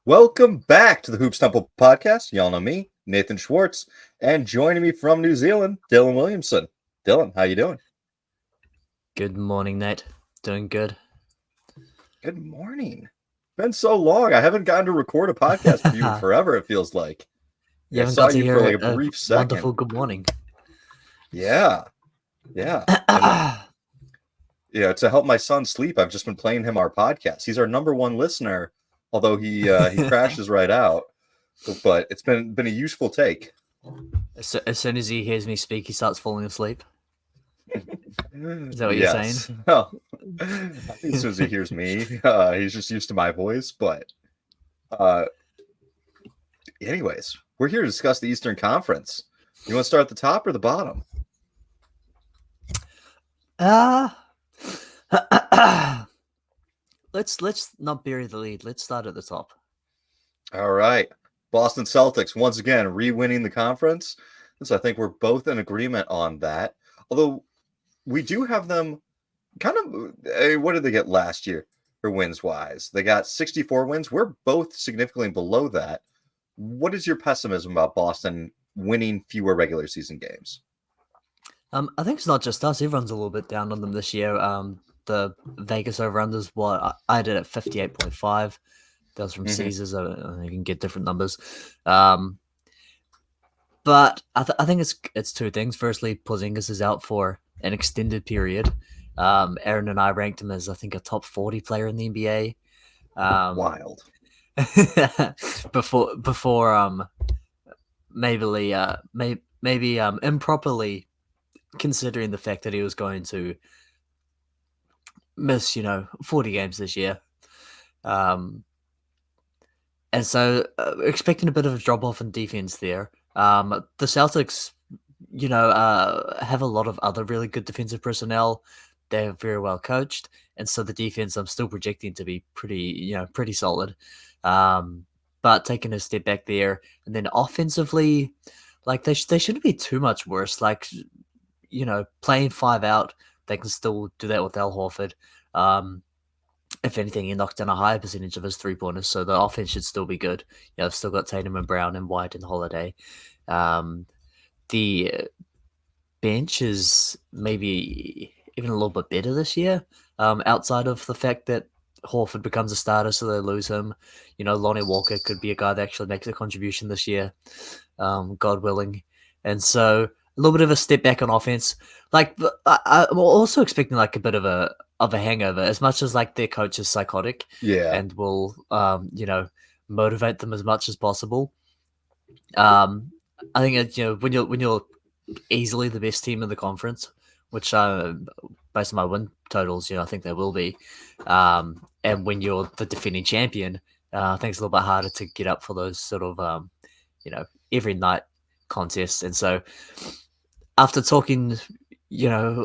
Welcome back to the Hoops Temple podcast. Y'all know me, Nathan Schwartz, and joining me from New Zealand, Dylan Williamson. Dylan, how you doing? Good morning, Nate. Doing good. Good morning. Been so long. I haven't gotten to record a podcast with you in forever, it feels like. You I haven't saw got to you hear for like a a brief second. wonderful good morning. Yeah. To help my son sleep, I've just been playing him our podcast. He's our number one listener, although he crashes right out. But it's been a useful take. As soon as he hears me speak, he starts falling asleep. Is that what you're Yes. saying? Well, I think as soon as he hears me, he's just used to my voice. But anyways, we're here to discuss the Eastern Conference. You want to start at the top or the bottom? Let's not bury the lead. Let's start at the top. All right. Boston Celtics, once again, re-winning the conference. So I think we're both in agreement on that. Although we do have them kind of, what did they get last year for wins-wise? They got 64 wins. We're both significantly below that. What is your pessimism about Boston winning fewer regular season games? I think it's not just us. Everyone's a little bit down on them this year. The Vegas over-unders, I did at 58.5. That was from Caesars. You can get different numbers. But I think it's two things. Firstly, Porzingis is out for an extended period. Aaron and I ranked him as, I think, a top 40 player in the NBA. Wild. before maybe improperly considering the fact that he was going to miss 40 games this year, and so expecting a bit of a drop off in defense there. The Celtics have a lot of other really good defensive personnel. They're very well coached, and so the defense I'm still projecting to be pretty solid. But taking a step back there, and then offensively, like they shouldn't be too much worse. Like, playing 5 out, they can still do that with Al Horford. If anything, he knocked down a higher percentage of his 3-pointers, so the offense should still be good. I've still got Tatum and Brown and White and Holiday. The bench is maybe even a little bit better this year, outside of the fact that Horford becomes a starter, so they lose him. Lonnie Walker could be a guy that actually makes a contribution this year, God willing. And so a little bit of a step back on offense. Like, I'm also expecting like a bit of a hangover, as much as like their coach is psychotic, and will motivate them as much as possible. I think when you're easily the best team in the conference, which based on my win totals, I think they will be. And when you're the defending champion, I think it's a little bit harder to get up for those sort of every night contests. And so after talking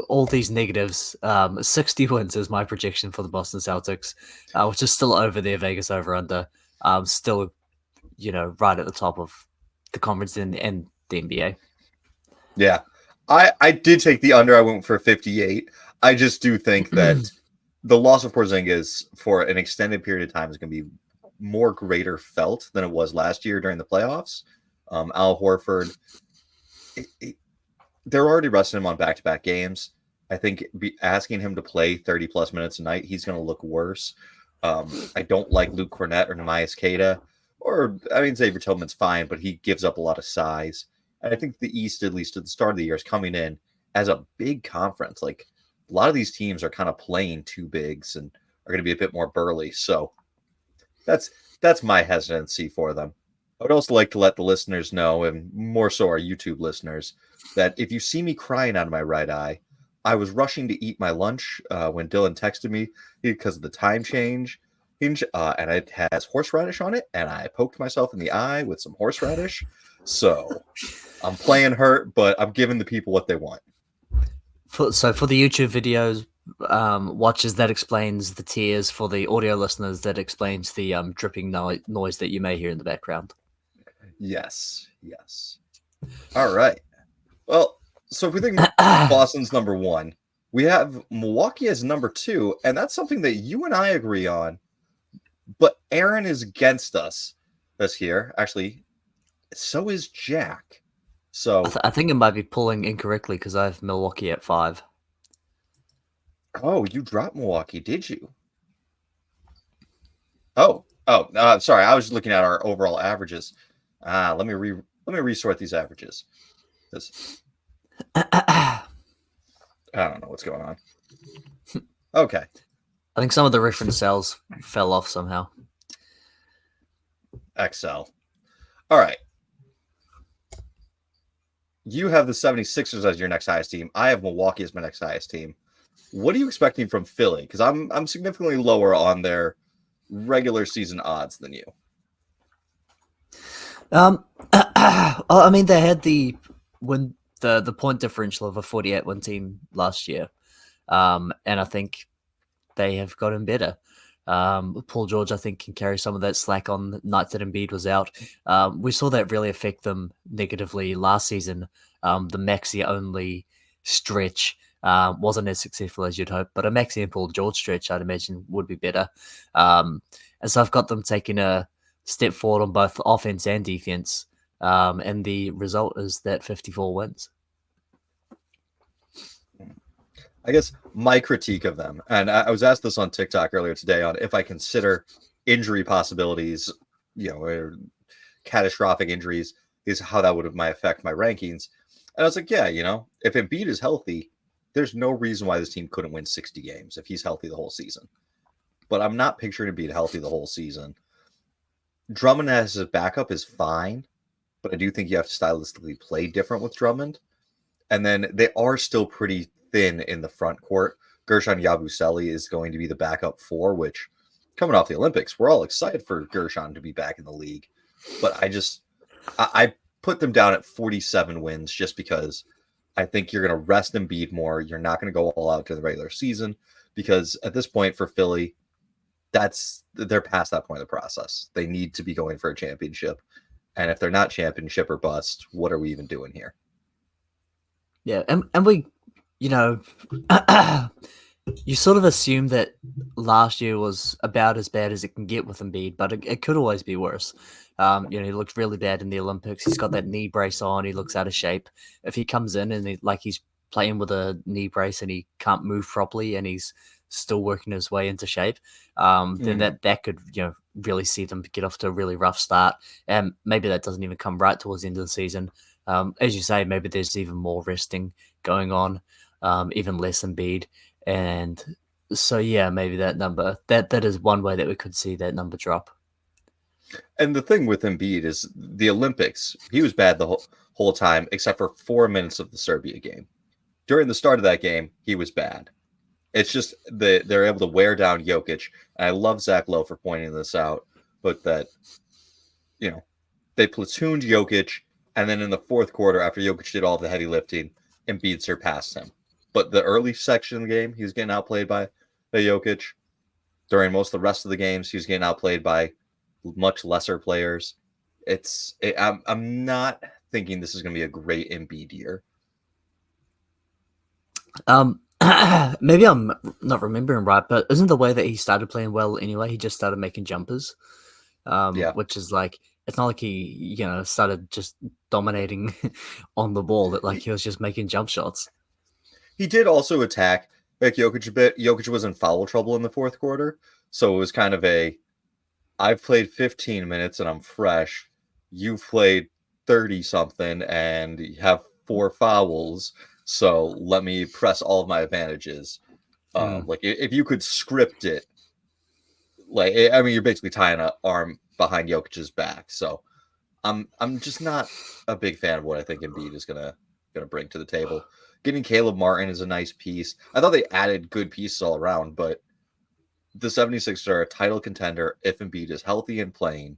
all these negatives, 60 wins is my projection for the Boston Celtics, which is still over their Vegas over-under. Still, right at the top of the conference and the NBA. Yeah. I did take the under. I went for 58. I just do think that the loss of Porzingis for an extended period of time is going to be more greater felt than it was last year during the playoffs. Al Horford, they're already resting him on back-to-back games. I think asking him to play 30-plus minutes a night, he's going to look worse. I don't like Luke Cornett or Nemias Queta. Xavier Tillman's fine, but he gives up a lot of size. And I think the East, at least at the start of the year, is coming in as a big conference. Like, a lot of these teams are kind of playing two bigs and are going to be a bit more burly. So that's my hesitancy for them. I would also like to let the listeners know, and more so our YouTube listeners, that if you see me crying out of my right eye, I was rushing to eat my lunch when Dylan texted me because of the time change. And it has horseradish on it, and I poked myself in the eye with some horseradish. So I'm playing hurt, but I'm giving the people what they want. So for the YouTube videos, watches, that explains the tears. For the audio listeners, that explains the dripping noise that you may hear in the background. Yes. All right. Well, so if we think Boston's number one, we have Milwaukee as number two, and that's something that you and I agree on. But Aaron is against us this year. Actually, so is Jack. So, I think it might be pulling incorrectly because I have Milwaukee at 5. oh, you dropped Milwaukee, did you? Sorry. I was looking at our overall averages. Let me resort these averages because I I don't know what's going on. Okay, think some of the reference cells fell off somehow. Excel. All right. You have the 76ers as your next highest team. I have Milwaukee as my next highest team. What are you expecting from Philly? Because I'm significantly lower on their regular season odds than you. I mean, they had the point differential of a 48-win team last year, and I think they have gotten better. Paul George, I think, can carry some of that slack on nights that Embiid was out. We saw that really affect them negatively last season. The Maxi only stretch wasn't as successful as you'd hope, but a Maxi and Paul George stretch, I'd imagine, would be better. And so I've got them taking a step forward on both offense and defense. And the result is that 54 wins. I guess my critique of them, and I was asked this on TikTok earlier today on if I consider injury possibilities, or catastrophic injuries, is how that would have might affect my rankings. And I was like, yeah, if Embiid is healthy, there's no reason why this team couldn't win 60 games if he's healthy the whole season. But I'm not picturing Embiid healthy the whole season. Drummond as his backup is fine, but I do think you have to stylistically play different with Drummond. And then they are still pretty thin in the front court. Gershon Yabusele is going to be the backup 4, which coming off the Olympics, we're all excited for Gershon to be back in the league. But I put them down at 47 wins just because I think you're going to rest Embiid more. You're not going to go all out to the regular season because at this point for Philly, they're past that point of the process. They need to be going for a championship. And if they're not championship or bust, what are we even doing here? Yeah, and we, you sort of assume that last year was about as bad as it can get with Embiid, but it could always be worse. He looked really bad in the Olympics. He's got that knee brace on. He looks out of shape. If he comes in and he's playing with a knee brace and he can't move properly and he's still working his way into shape, then that could really see them get off to a really rough start. And maybe that doesn't even come right towards the end of the season. As you say, maybe there's even more resting going on, even less Embiid. And so, yeah, maybe that number, that is one way that we could see that number drop. And the thing with Embiid is the Olympics, he was bad the whole time, except for 4 minutes of the Serbia game. During the start of that game, he was bad. It's just they're able to wear down Jokic. And I love Zach Lowe for pointing this out, but that, they platooned Jokic, and then in the fourth quarter, after Jokic did all the heavy lifting, Embiid surpassed him. But the early section of the game, he was getting outplayed by Jokic. During most of the rest of the games, he was getting outplayed by much lesser players. I'm not thinking this is going to be a great Embiid year. Maybe I'm not remembering right, but isn't the way that he started playing well anyway? He just started making jumpers, which is like, it's not like he, started just dominating on the ball. That like he was just making jump shots. He did also attack Jokic a bit. Jokic was in foul trouble in the fourth quarter, so it was kind of I've played 15 minutes and I'm fresh. You've played 30 something and you have 4 fouls. So let me press all of my advantages. Like if you could script it, you're basically tying an arm behind Jokic's back. So I'm just not a big fan of what I think Embiid is gonna bring to the table. Getting Caleb Martin is a nice piece. I thought they added good pieces all around, but the 76ers are a title contender if Embiid is healthy and playing,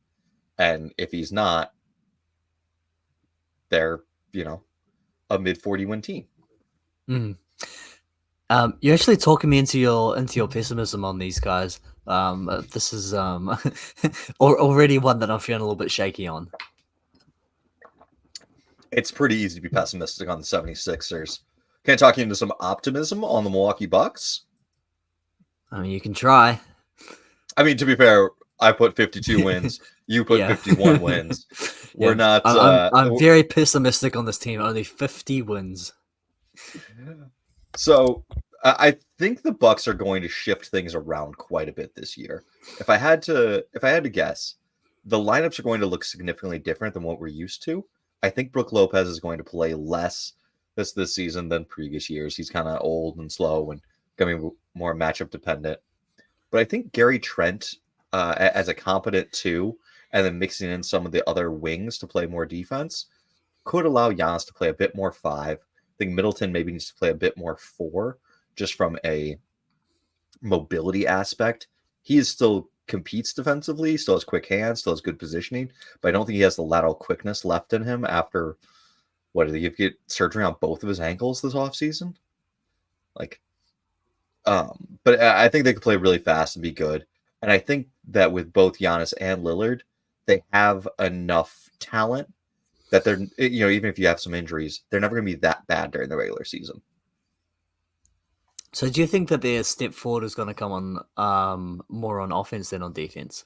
and if he's not, they're a mid 40 win team. You're actually talking me into your pessimism on these guys. This is already one that I'm feeling a little bit shaky on. It's pretty easy to be pessimistic on the 76ers. Can I talk you into some optimism on the Milwaukee Bucks? I mean, you can try. I mean, to be fair, I put 52 wins. You put Yeah. 51 wins. We're Yeah. not. I'm very pessimistic on this team. Only 50 wins. So I think the Bucks are going to shift things around quite a bit this year. If I had to guess, the lineups are going to look significantly different than what we're used to. I think Brooke Lopez is going to play less this season than previous years. He's kind of old and slow and going to be more matchup dependent. But I think Gary Trent as a competent two, and then mixing in some of the other wings to play more defense, could allow Giannis to play a bit more five. I think Middleton maybe needs to play a bit more four, just from a mobility aspect. He is still competes defensively, still has quick hands, still has good positioning, but I don't think he has the lateral quickness left in him after what did he get surgery on both of his ankles this offseason? Like, but I think they could play really fast and be good. And I think that with both Giannis and Lillard, they have enough talent that they're, even if you have some injuries, they're never going to be that bad during the regular season. So do you think that their step forward is going to come on more on offense than on defense?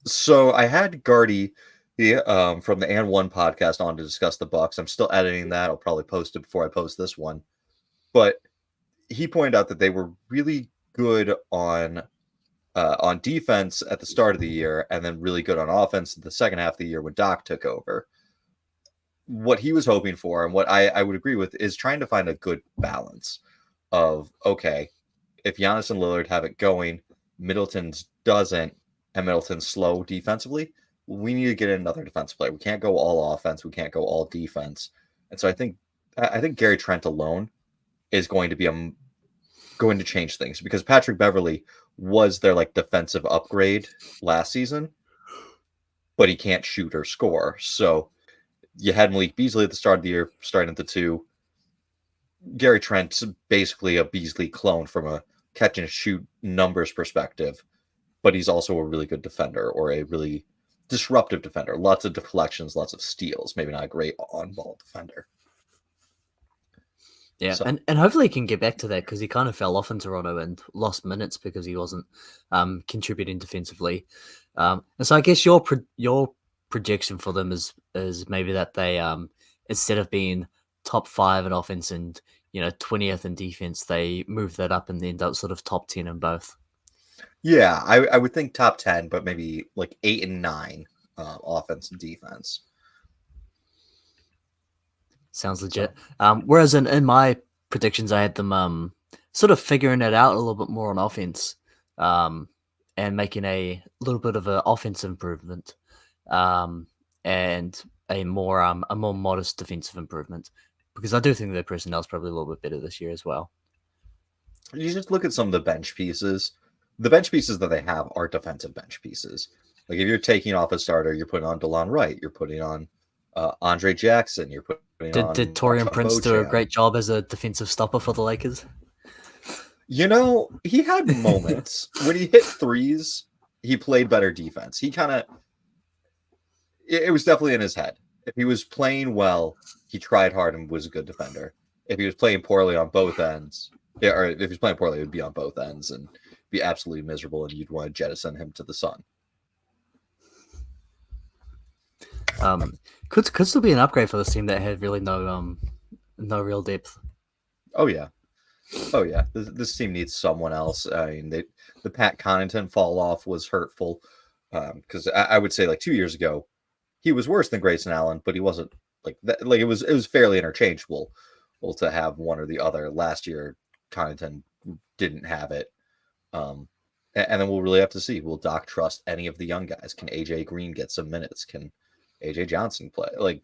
So I had Gardy from the And One podcast on to discuss the Bucks. I'm still editing that. I'll probably post it before I post this one. But he pointed out that they were really good on defense at the start of the year, and then really good on offense in the second half of the year when Doc took over. What he was hoping for, and what I would agree with, is trying to find a good balance of, okay, if Giannis and Lillard have it going, Middleton's doesn't, and Middleton's slow defensively, we need to get in another defensive player. We can't go all offense. We can't go all defense. And so I think Gary Trent alone is going to be going to change things, because Patrick Beverley was their defensive upgrade last season, but he can't shoot or score. So you had Malik Beasley at the start of the year, starting at the two. Gary Trent's basically a Beasley clone from a catch and shoot numbers perspective, but he's also a really good defender, or a really disruptive defender. Lots of deflections, lots of steals. Maybe not a great on-ball defender. Yeah, so. and hopefully he can get back to that, because he kind of fell off in Toronto and lost minutes because he wasn't contributing defensively. And so I guess your projection for them is maybe that they instead of being top 5 in offense and 20th in defense, they move that up and end up sort of top 10 in both. Yeah, I would think top 10, but maybe 8 and 9 offense and defense. Sounds legit. Whereas in my predictions, I had them sort of figuring it out a little bit more on offense, and making a little bit of an offensive improvement, and a more modest defensive improvement, because I do think their personnel is probably a little bit better this year as well. You just look at some of the bench pieces. The bench pieces that they have are defensive bench pieces. If you're taking off a starter, you're putting on DeLon Wright, you're putting on Andre Jackson, you're putting on Did Taurean Prince do a great job as a defensive stopper for the Lakers? He had moments when he hit threes, he played better defense. He kind of, it was definitely in his head. If he was playing well, he tried hard and was a good defender. If he was playing poorly on both ends, or if he was playing poorly, it would be on both ends and be absolutely miserable, and you'd want to jettison him to the sun. Could still be an upgrade for this team that had really no real depth. Oh yeah. This team needs someone else. I mean, the Pat Connaughton fall off was hurtful, because I would say 2 years ago he was worse than Grayson Allen, but he wasn't that. It was fairly interchangeable. Well, to have one or the other. Last year, Connaughton didn't have it. And then we'll really have to see. Will Doc trust any of the young guys? Can AJ Green get some minutes? Can AJ Johnson play?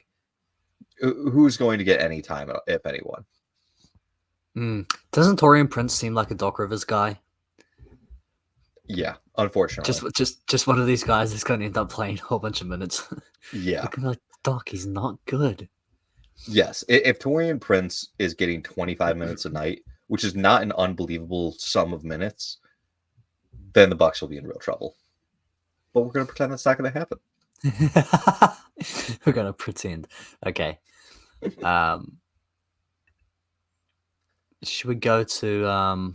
Who's going to get any time, if anyone? Doesn't Taurean Prince seem like a Doc Rivers guy? Yeah, unfortunately. Just one of these guys that's going to end up playing a whole bunch of minutes. Yeah. You're going to Doc, he's not good. Yes, if Taurean Prince is getting 25 minutes a night, which is not an unbelievable sum of minutes, then the Bucks will be in real trouble. But we're going to pretend that's not going to happen. We're going to pretend. Okay. Should we go to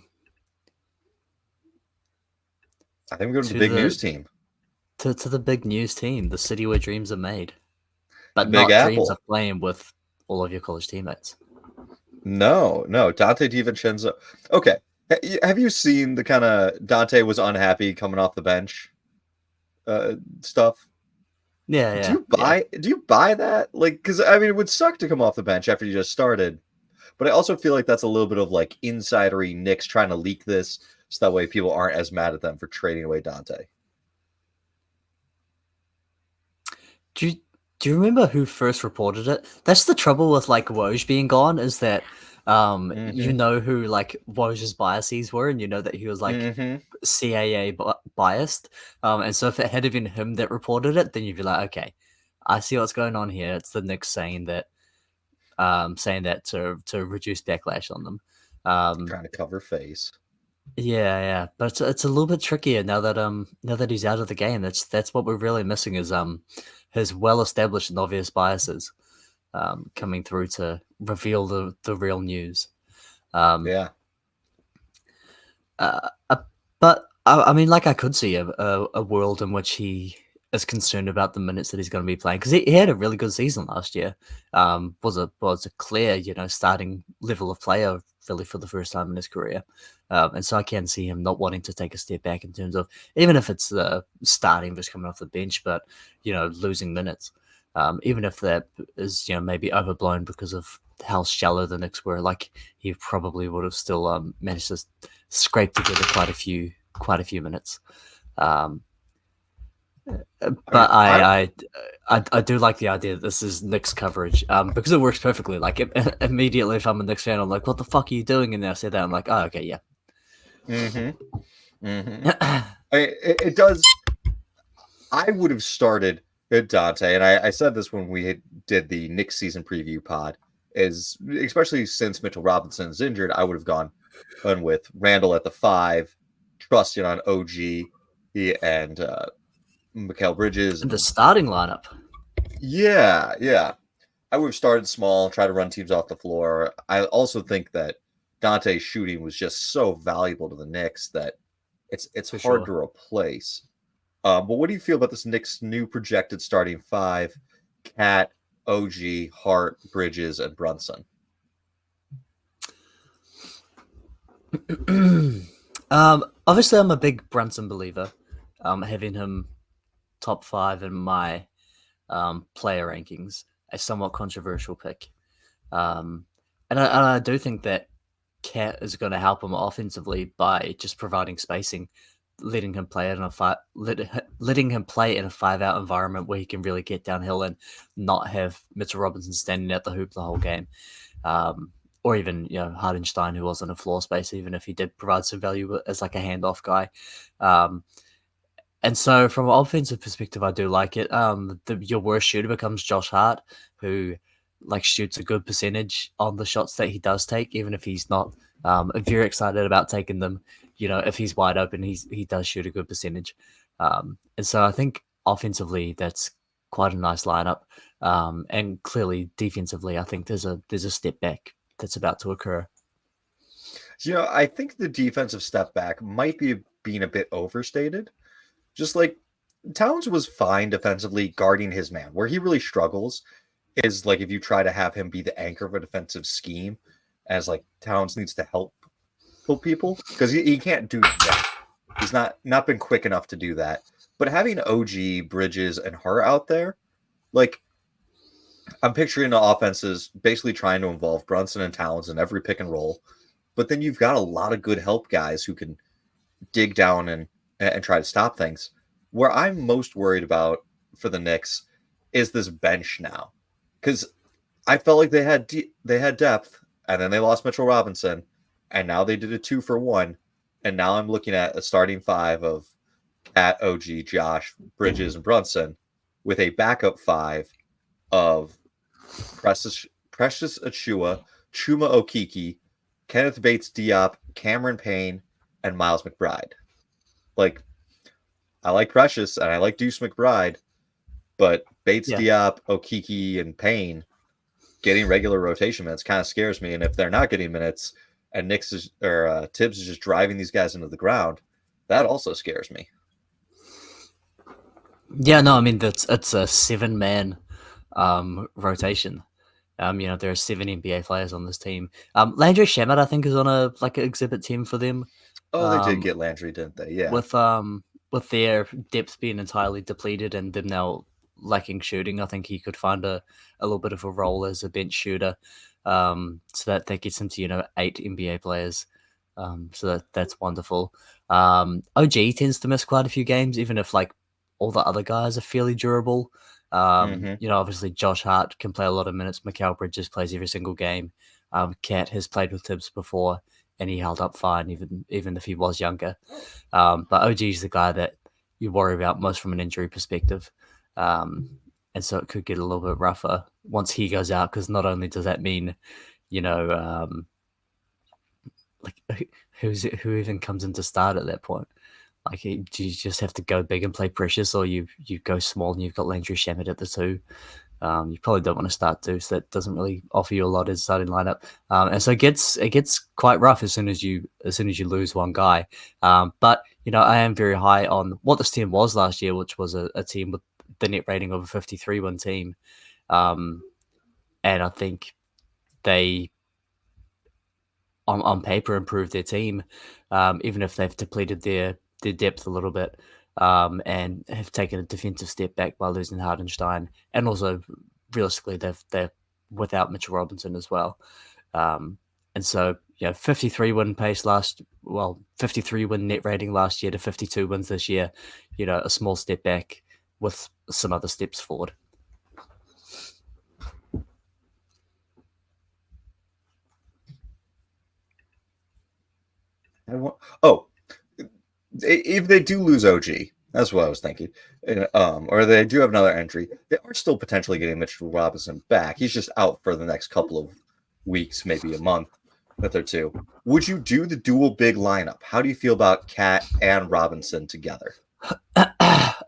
I think we go to the to big news team, to the big news team, the city where dreams are made, the but Big not dreams of Apple. playing with all of your college teammates. No, no, Dante DiVincenzo. Okay, have you seen the kind of Dante was unhappy coming off the bench stuff? Yeah, Do yeah, you yeah. buy that? Like, because I mean, it would suck to come off the bench after you just started, but I also feel like that's a little bit of like insidery Knicks trying to leak this so that way people aren't as mad at them for trading away Dante. Do you, do you remember who first reported it? That's the trouble with like Woj being gone is that you Mm-hmm. know who like Woj's biases were, and you know that he was like Mm-hmm. CAA biased. And so if it had been him that reported it, then you'd be like, okay, I see what's going on here. It's the Knicks saying that to reduce backlash on them. Um, Trying to cover face. yeah, but it's a little bit trickier now that he's out of the game. That's what we're really missing is his well established and obvious biases coming through to reveal the real news. Um, Yeah. but I mean, like I could see a world in which he is concerned about the minutes that he's going to be playing because he had a really good season last year. Was a clear starting level of player really for the first time in his career, and so I can see him not wanting to take a step back in terms of even if it's starting just coming off the bench, but losing minutes. Even if that is maybe overblown because of how shallow the Knicks were, like he probably would have still managed to scrape together quite a few minutes. Um, I mean, but I do like the idea that this is Knicks coverage because it works perfectly. Like immediately, if I'm a Knicks fan, I'm like, "What the fuck are you doing?" And then I say that I'm like, "Oh, okay, mm-hmm. yeah." It does. I would have started at Dante, and I said this when we did the Knicks season preview pod, is especially since Mitchell Robinson is injured, I would have gone with Randall at the 5, trusting on OG and Mikal Bridges. The And starting lineup. yeah. I would have started small, try to run teams off the floor. I also think that Dante's shooting was just so valuable to the Knicks that it's For hard sure. to replace. But what do you feel about this Knicks new projected starting 5? Cat, OG, Hart, Bridges, and Brunson. Obviously, I'm a big Brunson believer. Having him top 5 in my player rankings, a somewhat controversial pick. And I do think that Cat is going to help him offensively by just providing spacing, letting him play in letting him play in a 5-out environment where he can really get downhill and not have Mitchell Robinson standing at the hoop the whole game. Or even Hardenstein, who wasn't a floor space, even if he did provide some value as like a handoff guy. And so, from an offensive perspective, I do like it. Your worst shooter becomes Josh Hart, who like shoots a good percentage on the shots that he does take, even if he's not very excited about taking them. If he's wide open, he does shoot a good percentage. And so, I think offensively, that's quite a nice lineup. And clearly, defensively, I think there's a step back that's about to occur. I think the defensive step back might be being a bit overstated. Just like Towns was fine defensively guarding his man. Where he really struggles is like if you try to have him be the anchor of a defensive scheme, as like Towns needs to help people because he can't do that. He's not been quick enough to do that. But having OG, Bridges, and Hart out there, like I'm picturing the offenses basically trying to involve Brunson and Towns in every pick and roll. But then you've got a lot of good help guys who can dig down and try to stop things. Where I'm most worried about for the Knicks is this bench now, because I felt like they had depth, and then they lost Mitchell Robinson, and now they did a 2-for-1, and now I'm looking at a starting 5 of Cat, OG, Josh, Bridges, and Brunson, with a backup 5 of Precious Achua, Chuma Okiki, Kenneth Bates Diop, Cameron Payne, and Miles McBride. Like, I like Precious and I like Deuce McBride, but Bates Yeah. Diop, Okiki, and Payne getting regular rotation minutes kind of scares me. And if they're not getting minutes and Tibbs is just driving these guys into the ground, that also scares me. Yeah, no, I mean it's a 7-man rotation. There are 7 NBA players on this team. Landry Shamet, I think, is on a like an exhibit team for them. Oh, they did Um, get Landry, didn't they? Yeah. with um with their depth being entirely depleted and them now lacking shooting, I think he could find a little bit of a role as a bench shooter. So that gets him to 8 NBA players. So that's wonderful. OG tends to miss quite a few games, even if like all the other guys are fairly durable. Hmm. Obviously Josh Hart can play a lot of minutes. Mikal Bridges plays every single game. Cat has played with Tibbs before, and he held up fine, even if he was younger. But OG is the guy that you worry about most from an injury perspective. Um, and so it could get a little bit rougher once he goes out, because not only does that mean, you know, like who even comes in to start at that point? Like, do you just have to go big and play Precious, or you go small and you've got Landry Shamet at the 2? You probably don't want to start Deuce. That doesn't really offer you a lot as starting lineup, and so it gets quite rough as soon as you lose one guy. But I am very high on what this team was last year, which was a team with the net rating of a 53-win team, um, and I think they on paper improved their team, even if they've depleted their depth a little bit, and have taken a defensive step back by losing Hardenstein, and also realistically they're without Mitchell Robinson as well. Um, and so 53 win net rating last year to 52 wins this year, a small step back with some other steps forward. Oh, if they do lose OG, that's what I was thinking. Or they do have another entry, they are still potentially getting Mitchell Robinson back. He's just out for the next couple of weeks, maybe a month or two. Would you do the dual big lineup? How do you feel about Cat and Robinson together?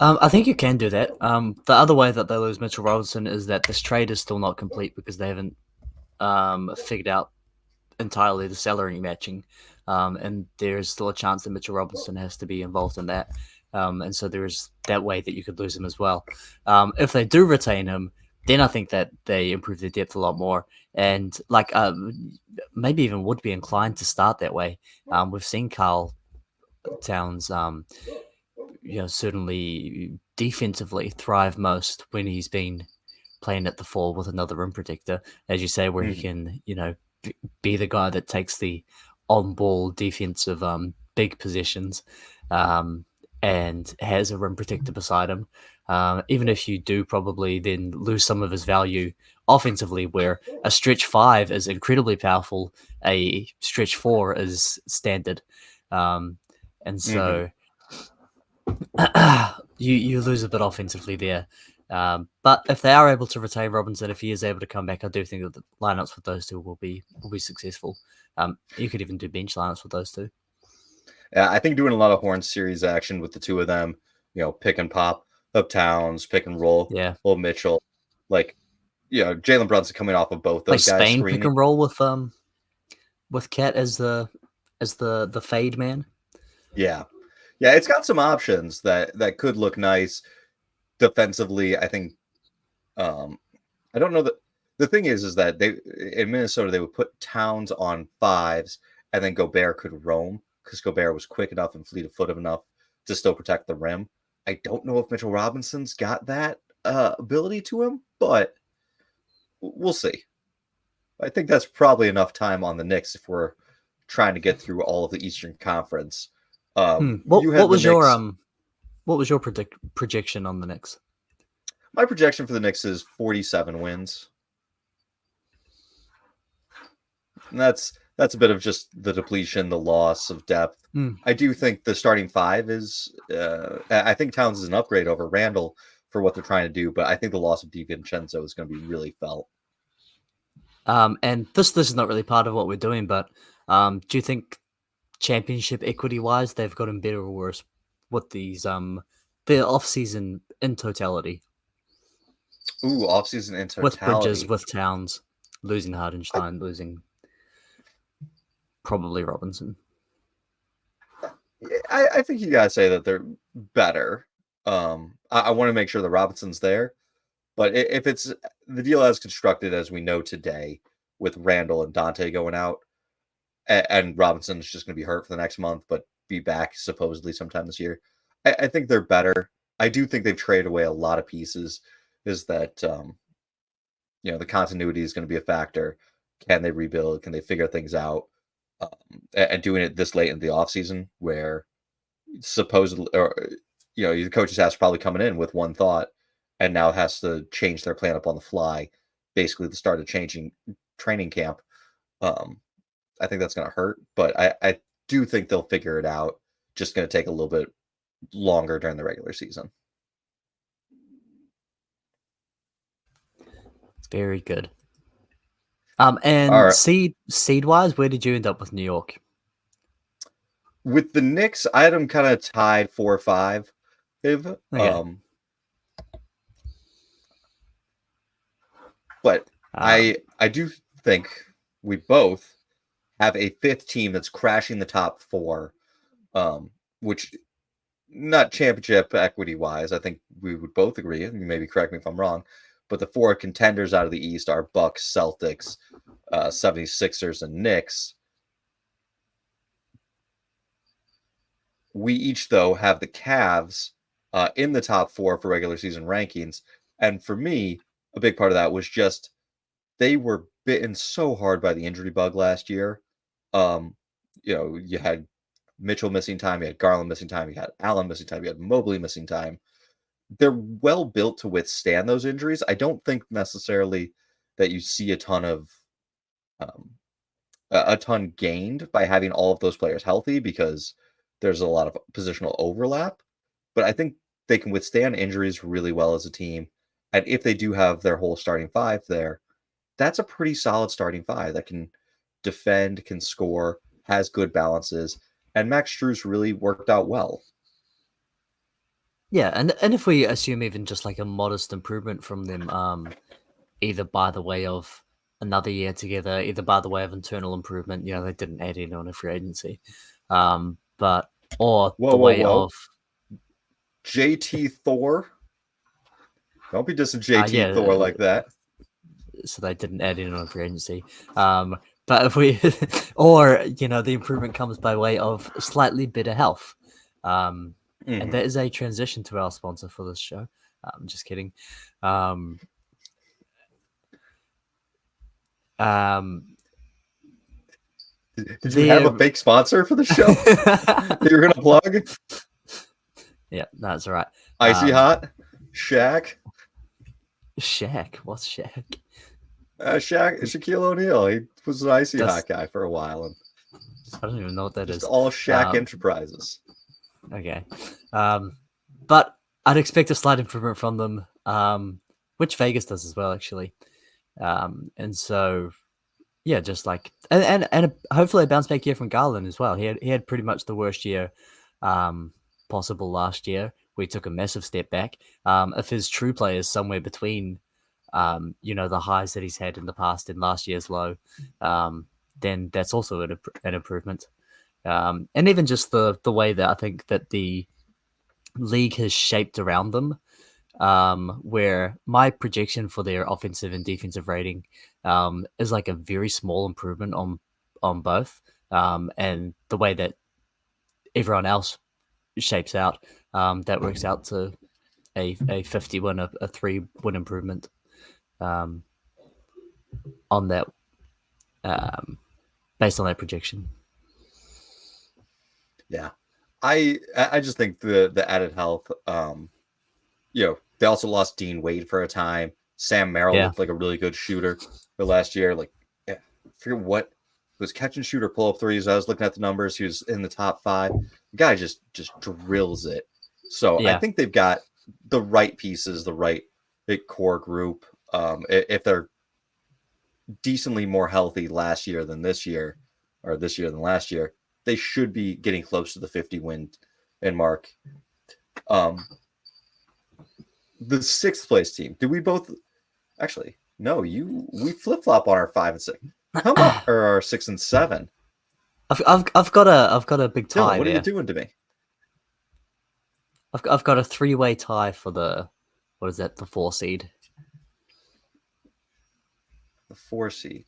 I think you can do that. The other way that they lose Mitchell Robinson is that this trade is still not complete because they haven't figured out entirely the salary matching, and there's still a chance that Mitchell Robinson has to be involved in that. And so there is that way that you could lose him as well. If they do retain him, then I think that they improve their depth a lot more, and like maybe even would be inclined to start that way. We've seen Carl Towns, certainly defensively thrive most when he's been playing at the 4 with another rim protector, as you say, where he Mhm. can, be the guy that takes the on-ball defensive big positions, um, and has a rim protector beside him. Even if you do probably then lose some of his value offensively, where a stretch 5 is incredibly powerful, a stretch 4 is standard. Um, and Mhm. so you lose a bit offensively there. But if they are able to retain Robinson, if he is able to come back, I do think that the lineups with those two will be successful. You could even do bench lineups with those two. Yeah, I think doing a lot of Horn series action with the two of them, pick and pop of Towns, pick and roll, Yeah, little Mitchell, like Jalen Brunson coming off of both play those guys Spain pick screening. and roll with Cat as the fade man. Yeah, yeah, it's got some options that could look nice defensively. I think. Um, I don't know that the thing is that they in Minnesota they would put Towns on fives and then Gobert could roam because Gobert was quick enough and fleet of foot enough to still protect the rim. I don't know if Mitchell Robinson's got that ability to him, but we'll see. I think that's probably enough time on the Knicks if we're trying to get through all of the Eastern Conference. What You what had the was your Knicks. projection on the Knicks? My projection for the Knicks is 47 wins. And that's a bit of just the depletion, the loss of depth. Hmm. I do think the starting five is. I think Towns is an upgrade over Randall for what they're trying to do, but I think the loss of DiVincenzo is going to be really felt. And this is not really part of what we're doing, but do you think championship equity wise they've gotten better or worse with these their off season in totality, Ooh, offseason in with Bridges, totality. with Towns, losing I, Hardenstein, losing probably Robinson. I think you gotta say that they're better. I want to make sure that Robinson's there. But if it's the deal as constructed as we know today, with Randall and Dante going out, and Robinson's just going to be hurt for the next month, but be back supposedly sometime this year, I think they're better. I do think they've traded away a lot of pieces. Is that the continuity is going to be a factor. Can they rebuild? Can they figure things out? And doing it this late in the offseason where supposedly, or the coach's staff's probably coming in with one thought and now has to change their plan up on the fly, basically the start of changing training camp. I think that's going to hurt, but I do think they'll figure it out. Just going to take a little bit longer during the regular season. Very good. And right. seed wise, where did you end up with New York? With the Knicks, I had them kind of tied 4 or 5. Okay. But I do think we both have a 5th team that's crashing the top 4, which not championship equity wise. I think we would both agree. And maybe correct me if I'm wrong. But the 4 contenders out of the East are Bucks, Celtics, 76ers, and Knicks. We each, though, have the Cavs in the top 4 for regular season rankings. And for me, a big part of that was just they were bitten so hard by the injury bug last year. You had Mitchell missing time, you had Garland missing time, you had Allen missing time, you had Mobley missing time. They're well built to withstand those injuries. I don't think necessarily that you see a ton gained by having all of those players healthy because there's a lot of positional overlap. But I think they can withstand injuries really well as a team. And if they do have their whole starting 5 there, that's a pretty solid starting 5 that can defend, can score, has good balances. And Max Strus really worked out well. Yeah, and if we assume even just like a modest improvement from them, either by the way of another year together, either by the way of internal improvement, they didn't add in on a free agency, but or the way of JT Thor. Don't be dissing JT Thor like that. So they didn't add in on a free agency. But if we, or the improvement comes by way of slightly better health. And that is a transition to our sponsor for this show. I'm just kidding. Did you have a fake sponsor for the show that you're going to plug? Yeah, that's right. Icy Hot? Shaq? Shaq? What's Shaq? Shaquille O'Neal. He was an Icy Hot guy for a while. And I don't even know what that is. All Shaq Enterprises. Okay. But I'd expect a slight improvement from them, which Vegas does as well, actually. And so, yeah, just like and hopefully a bounce back year from Garland as well. He had pretty much the worst year possible last year. We took a massive step back. If his true play is somewhere between, the highs that he's had in the past and last year's low, then that's also an improvement. And even just the way that I think that the league has shaped around them, where my projection for their offensive and defensive rating is like a very small improvement on both, and the way that everyone else shapes out, that works out to a 50 win, a 3-win improvement on that, based on that projection. Yeah, I just think the added health. They also lost Dean Wade for a time. Sam Merrill looked like a really good shooter for last year. Like, I forget what he was catching shooter pull up threes. I was looking at the numbers. He was in the top 5. The guy just drills it. So I think they've got the right pieces, the right core group. If they're decently more healthy last year than this year, or this year than last year, they should be getting close to the 50 win and mark. The 6th place team. Did we both? Actually, no. We flip flop on our 5 and 6. Come on, or our 6 and 7. I've got a big tie. Dylan, what are you doing to me? I've got a 3-way tie for the what is that, the 4 seed. The 4 seed.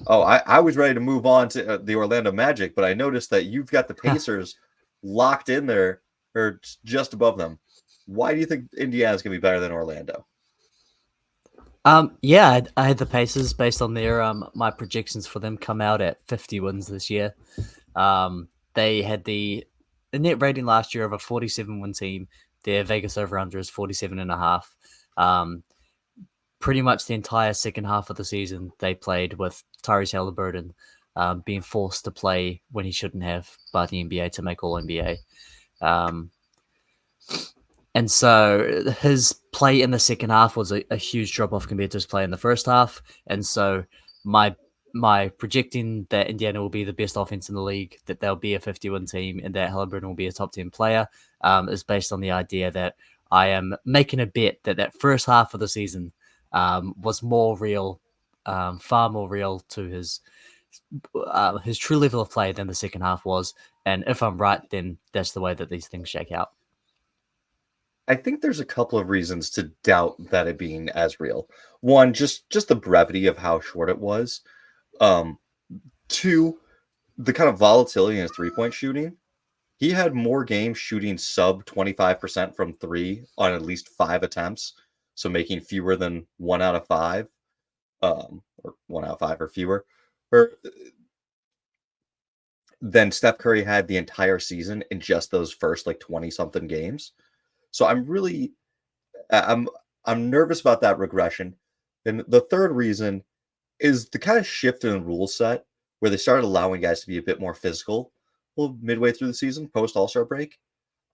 Oh, I was ready to move on to the Orlando Magic, but I noticed that you've got the Pacers locked in there or just above them. Why do you think Indiana's going to be better than Orlando? Yeah, I had the Pacers based on their my projections for them come out at 50 wins this year. They had the net rating last year of a 47 win team. Their Vegas over under is 47 and a half. Pretty much the entire second half of the season they played with Tyrese Halliburton being forced to play when he shouldn't have by the NBA to make All NBA. And so his play in the second half was a huge drop off compared to his play in the first half. And so my projecting that Indiana will be the best offense in the league, that they'll be a 50-win team, and that Halliburton will be a top 10 player is based on the idea that I am making a bet that that first half of the season was more real, far more real to his true level of play than the second half was. And if I'm right, then that's the way that these things shake out. I think there's a couple of reasons to doubt that it being as real. One, just the brevity of how short it was. Two, the kind of volatility in his 3-point shooting. He had more games shooting sub 25% from 3 on at least 5 attempts, so making fewer than 1 out of 5, or 1 out of 5 or fewer, or than Steph Curry had the entire season in just those first like 20 something games. So I'm nervous about that regression. And the third reason is the kind of shift in the rule set where they started allowing guys to be a bit more physical, well, midway through the season, post All-Star break.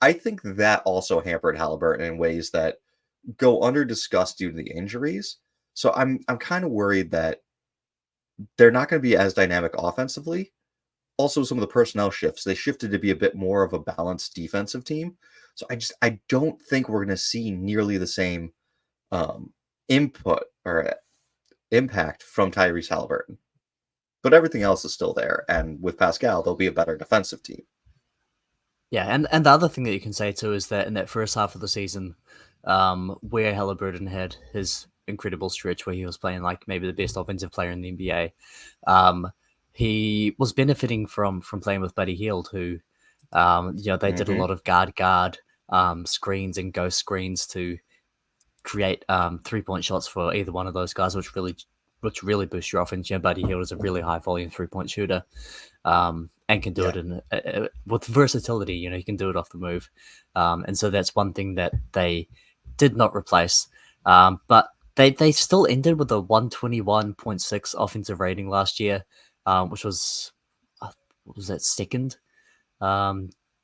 I think that also hampered Halliburton in ways that go under discussed due to the injuries. So I'm kind of worried that they're not going to be as dynamic offensively. Also, some of the personnel shifts, they shifted to be a bit more of a balanced defensive team. So I don't think we're going to see nearly the same input or impact from Tyrese Halliburton. But everything else is still there, and with Pascal, they'll be a better defensive team. Yeah, and the other thing that you can say too is that in that first half of the season, where Halliburton had his incredible stretch where he was playing like maybe the best offensive player in the NBA, he was benefiting from playing with Buddy Hield, who, they did a lot of guard screens and ghost screens to create 3-point shots for either one of those guys, which really boosts your offense. Buddy Hield is a really high volume 3-point shooter. And can do it in with versatility. You can do it off the move, and so that's one thing that they did not replace. But they still ended with a 121.6 offensive rating last year, which was what was that, second?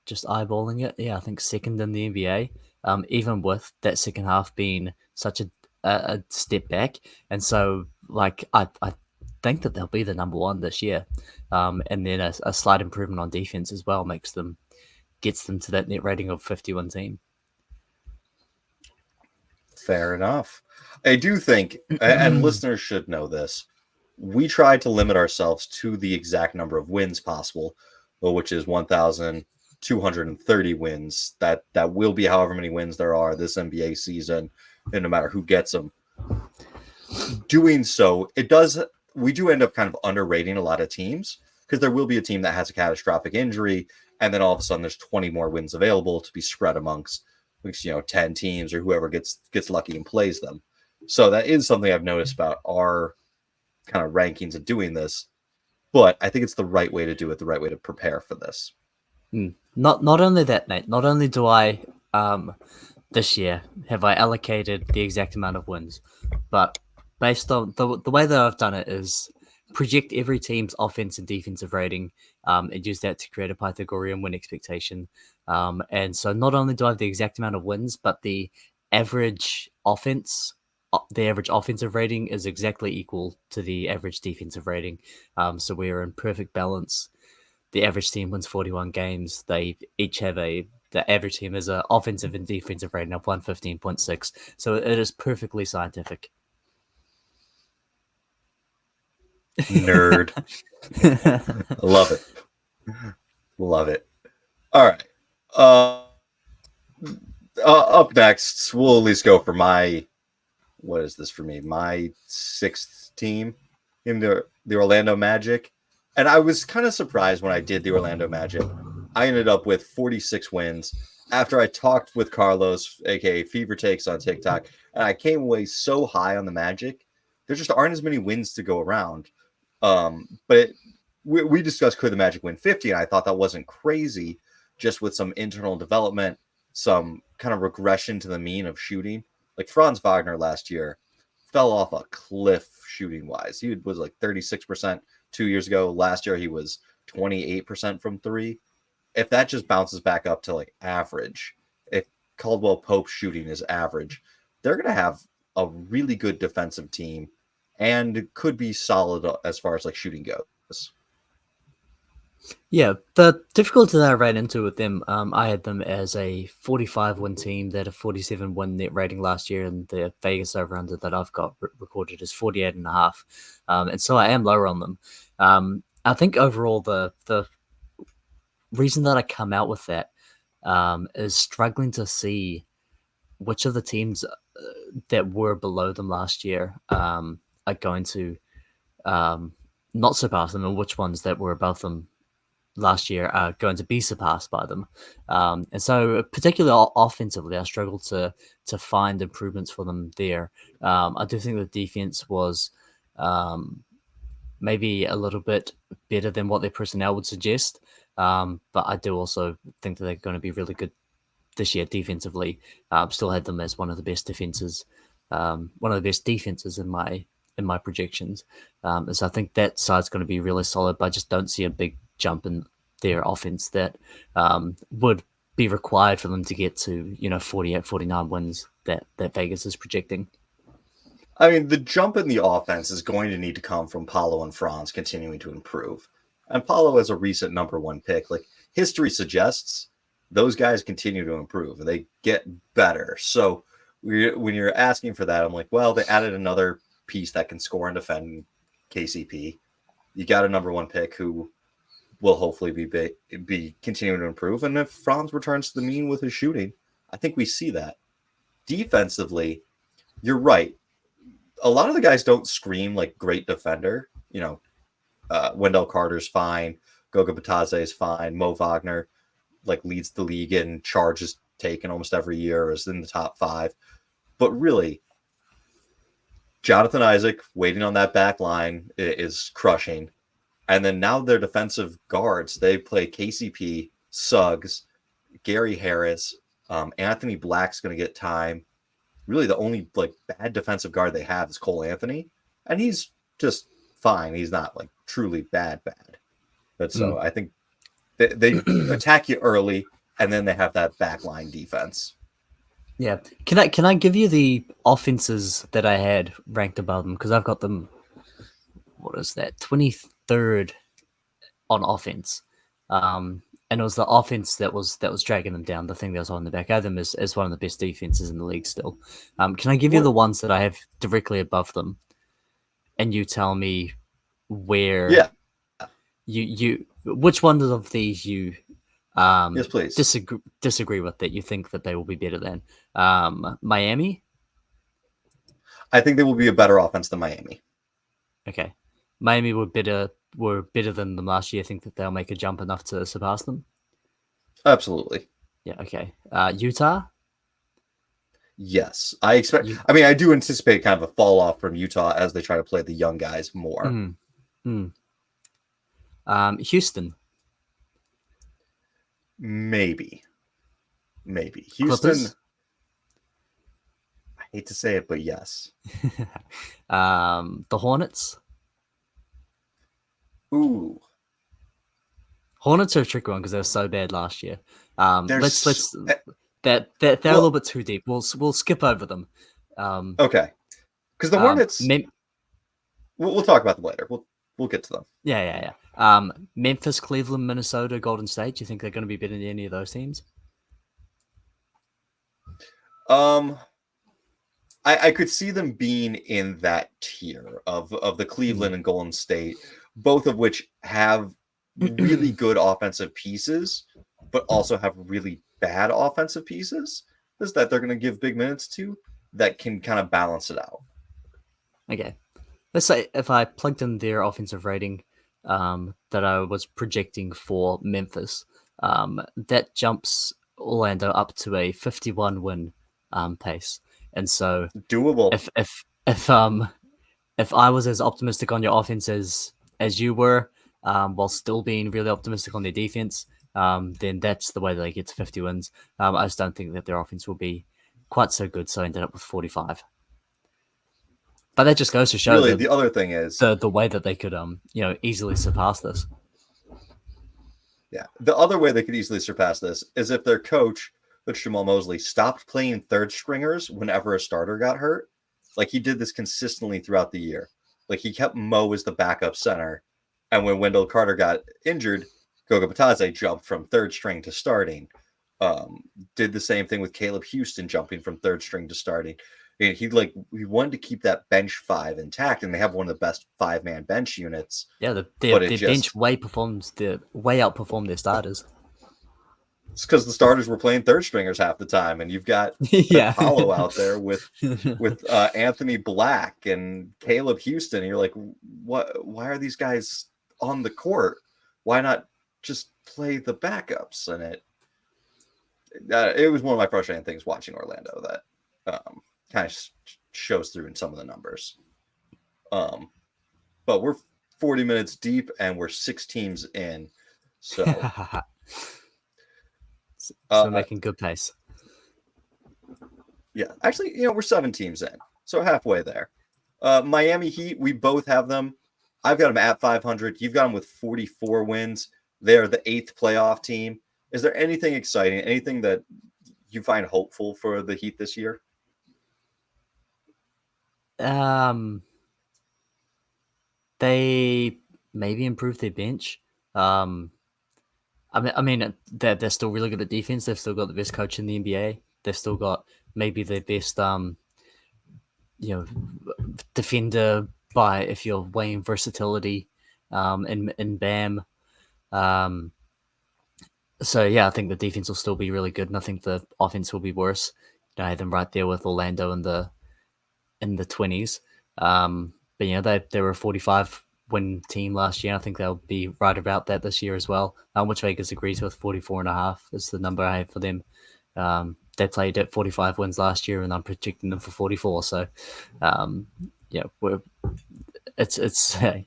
Just eyeballing it, yeah, I think second in the NBA. Even with that second half being such a step back, and so like I think that they'll be the number one this year, and then a slight improvement on defense as well gets them to that net rating of 51 team. Fair enough. I do think, and listeners should know this, we tried to limit ourselves to the exact number of wins possible, which is 1,230 wins. That will be however many wins there are this NBA season, and no matter who gets them. Doing so, we do end up kind of underrating a lot of teams because there will be a team that has a catastrophic injury, and then all of a sudden there's 20 more wins available to be spread amongst 10 teams or whoever gets lucky and plays them. So that is something I've noticed about our kind of rankings of doing this, but I think it's the right way to do it, the right way to prepare for this. Not only that, Nate, not only do I this year have I allocated the exact amount of wins, but based on the way that I've done it is project every team's offense and defensive rating, and use that to create a Pythagorean win expectation. And so not only do I have the exact amount of wins, but the average offensive rating is exactly equal to the average defensive rating. So we're in perfect balance. The average team wins 41 games. They each have the average team has an offensive and defensive rating of 115.6. So it is perfectly scientific. Nerd. Love it. Love it. All right. Up next, we'll at least go for what is this for me? My sixth team in the Orlando Magic. And I was kind of surprised when I did the Orlando Magic. I ended up with 46 wins after I talked with Carlos, aka Fever Takes on TikTok, and I came away so high on the Magic. There just aren't as many wins to go around. We discussed could the Magic win 50, and I thought that wasn't crazy, just with some internal development, some kind of regression to the mean of shooting. Like Franz Wagner last year fell off a cliff shooting wise. He was like 36% 2 years ago. Last year he was 28% from three. If that just bounces back up to like average, if Caldwell Pope's shooting is average, they're going to have a really good defensive team and could be solid as far as like shooting goes. Yeah, the difficulty that I ran into with them, I had them as a 45 win team that a 47 win net rating last year, and the Vegas over under that I've got recorded is 48.5. And so I am lower on them. I think overall the reason that I come out with that is struggling to see which of the teams that were below them last year are going to not surpass them, and which ones that were above them last year are going to be surpassed by them. And so particularly offensively, I struggled to find improvements for them there. I do think the defense was maybe a little bit better than what their personnel would suggest. But I do also think that they're going to be really good this year defensively. Still had them as one of the best defenses, one of the best defenses in my projections. So I think that side's going to be really solid, but I just don't see a big jump in their offense that would be required for them to get to 48, 49 wins that Vegas is projecting. I mean, the jump in the offense is going to need to come from Paulo and Franz continuing to improve. And Paulo is a recent number one pick. Like history suggests, those guys continue to improve and they get better. So when you're asking for that, I'm like, well, they added another piece that can score and defend KCP. You got a number one pick who will hopefully be continuing to improve. And if Franz returns to the mean with his shooting, I think we see that. Defensively, you're right. A lot of the guys don't scream like great defender. Wendell Carter's fine. Goga Batadze is fine. Mo Wagner leads the league in charges taken almost every year, is in the top 5. But really, Jonathan Isaac waiting on that back line is crushing. And then now their defensive guards, they play KCP, Suggs, Gary Harris, Anthony Black's going to get time. Really, the only bad defensive guard they have is Cole Anthony, and he's just fine. He's not truly bad. But so I think they attack you early, and then they have that backline defense. Yeah, can I give you the offenses that I had ranked above them, because I've got them. What is that? 23rd on offense. And it was the offense that was dragging them down. The thing that was on the back of them is one of the best defenses in the league still. Can I give you the ones that I have directly above them, and you tell me where you which ones of these you yes, please. disagree with, that you think that they will be better than? Miami? I think they will be a better offense than Miami. Okay. Miami were better than them last year. I think that they'll make a jump enough to surpass them. Absolutely. Yeah. Okay. Utah. Yes, I expect. I mean, I do anticipate kind of a fall off from Utah as they try to play the young guys more. Houston. Maybe. Houston. Clippers? I hate to say it, but yes. The Hornets. Ooh. Hornets are a tricky one because they were so bad last year. They're a little bit too deep. We'll skip over them. Okay. Because the Hornets, we'll talk about them later. We'll get to them. Yeah. Memphis, Cleveland, Minnesota, Golden State. Do you think they're going to be better than any of those teams? I could see them being in that tier of the Cleveland and Golden State, both of which have really good offensive pieces, but also have really bad offensive pieces, is that they're going to give big minutes to that can kind of balance it out. Okay. Let's say if I plugged in their offensive rating that I was projecting for Memphis, that jumps Orlando up to a 51 win pace. And so Doable. if I was as optimistic on your offense as you were, while still being really optimistic on their defense, then that's the way they get to 50 wins. I just don't think that their offense will be quite so good, so I ended up with 45. But that just goes to show Really, that the other thing is, the way that they could easily surpass this. yeah, the other way they could easily surpass this is if their coach, which Jamal Mosley, stopped playing third stringers whenever a starter got hurt. Like he did this consistently throughout the year. Like he kept Mo as the backup center, and when Wendell Carter got injured, Goga Batadze jumped from third string to starting. Did the same thing with Caleb Houston jumping from third string to starting. And he wanted to keep that bench five intact, and they have one of the best 5-man bench units. Yeah, But their bench way outperformed their starters. It's because the starters were playing third stringers half the time, and you've got Yeah. Paulo out there with Anthony Black and Caleb Houston. And you're like, what? Why are these guys on the court? Why not just play the backups? And it was one of my frustrating things watching Orlando that kind of shows through in some of the numbers. But we're 40 minutes deep, and we're 6 teams in, so. So making good pace. Yeah, actually, we're 7 teams in, so halfway there. Miami Heat, we both have them. I've got them at 500. You've got them with 44 wins. They're the 8th playoff team. Is there anything exciting, anything that you find hopeful for the Heat this year? They maybe improve their bench. I mean, they're still really good at defense. They've still got the best coach in the NBA. They've still got maybe the best, defender by if you're weighing versatility, in Bam. So yeah, I think the defense will still be really good, and I think the offense will be worse. I had them right there with Orlando in the 20s. But they were a 45 win team last year. I think they'll be right about that this year as well, which Vegas agrees with. 44.5 is the number I have for them. They played at 45 wins last year, and I'm projecting them for 44. So, it's they're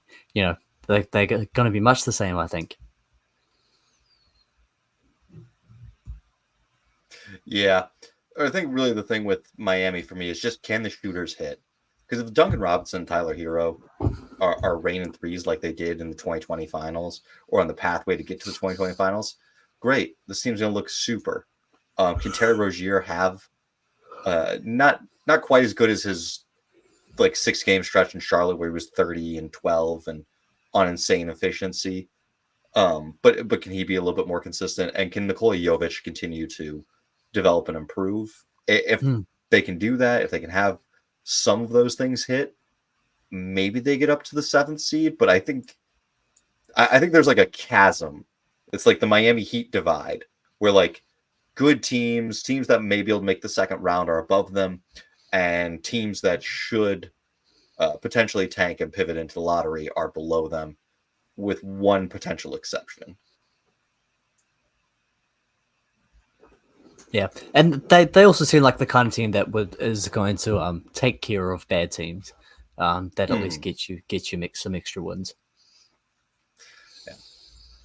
going to be much the same, I think. Yeah, I think really the thing with Miami for me is just, can the shooters hit? Because if Duncan Robinson and Tyler Hero are raining threes like they did in the 2020 finals, or on the pathway to get to the 2020 finals, great. This team's going to look super. Can Terry Rozier have not quite as good as his 6-game stretch in Charlotte where he was 30 and 12 and on insane efficiency? But can he be a little bit more consistent? And can Nikola Jovic continue to develop and improve? If they can do that, if they can have some of those things hit, maybe they get up to the 7th seed. But I think there's a chasm. It's like the Miami Heat divide, where good teams that may be able to make the second round are above them, and teams that should potentially tank and pivot into the lottery are below them, with one potential exception. Yeah, and they also seem like the kind of team that is going to take care of bad teams, that at least get you some extra wins. Yeah,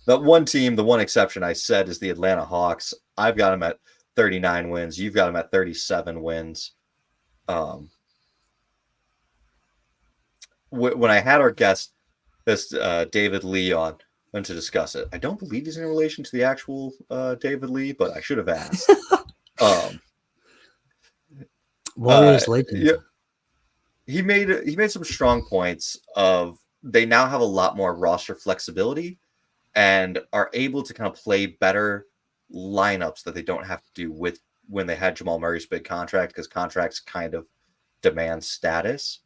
that one team, the one exception I said is the Atlanta Hawks. I've got them at 39 wins. You've got them at 37 wins. When I had our guest, this David Lee, on to discuss it, I don't believe he's in relation to the actual David Lee, but I should have asked. Warriors legend. Yeah, he made some strong points of they now have a lot more roster flexibility and are able to kind of play better lineups that they don't have to do with when they had Jamal Murray's big contract, because contracts kind of demand status.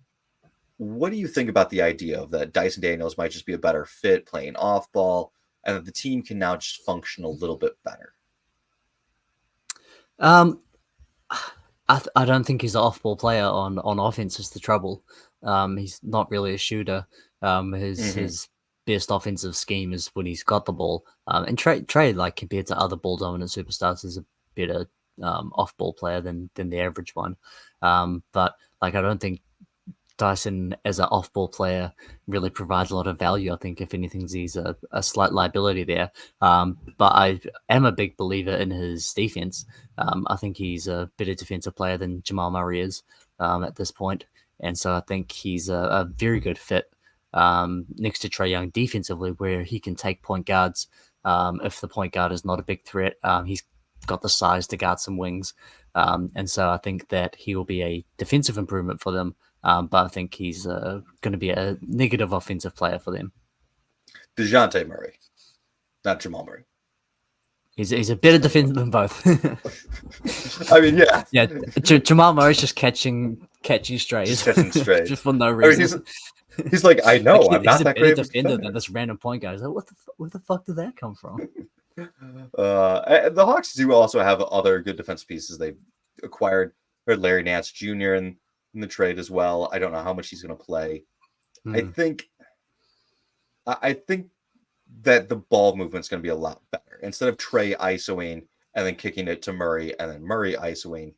What do you think about the idea of that Dyson Daniels might just be a better fit playing off ball, and that the team can now just function a little bit better? Um, I don't think he's an off-ball player on offense is the trouble. He's not really a shooter. Hmm. His best offensive scheme is when he's got the ball. And Trey like compared to other ball dominant superstars is a better off-ball player than the average one. But like I don't think Dyson as an off-ball player really provides a lot of value. I think if anything, he's a slight liability there. But I am a big believer in his defense. I think he's a better defensive player than Jamal Murray is at this point, and so I think he's a very good fit next to Trae Young defensively, where he can take point guards if the point guard is not a big threat. He's got the size to guard some wings, and so I think that he will be a defensive improvement for them. But I think he's going to be a negative offensive player for them. DeJounte Murray, not Jamal Murray. He's a better defender than both. I mean, yeah. Yeah, Jamal Murray's just catching strays, Just catching strays. just for no I mean, reason. he's like, I know, Like I'm he's not a that better great of a defender defender. than this random point guy. He's like, where the fuck did that come from? The Hawks do also have other good defense pieces. They've acquired Larry Nance Jr. in the trade as well. I don't know how much he's going to play. I think that the ball movement's going to be a lot better. Instead of Trey isoing and then kicking it to Murray and then Murray isoing,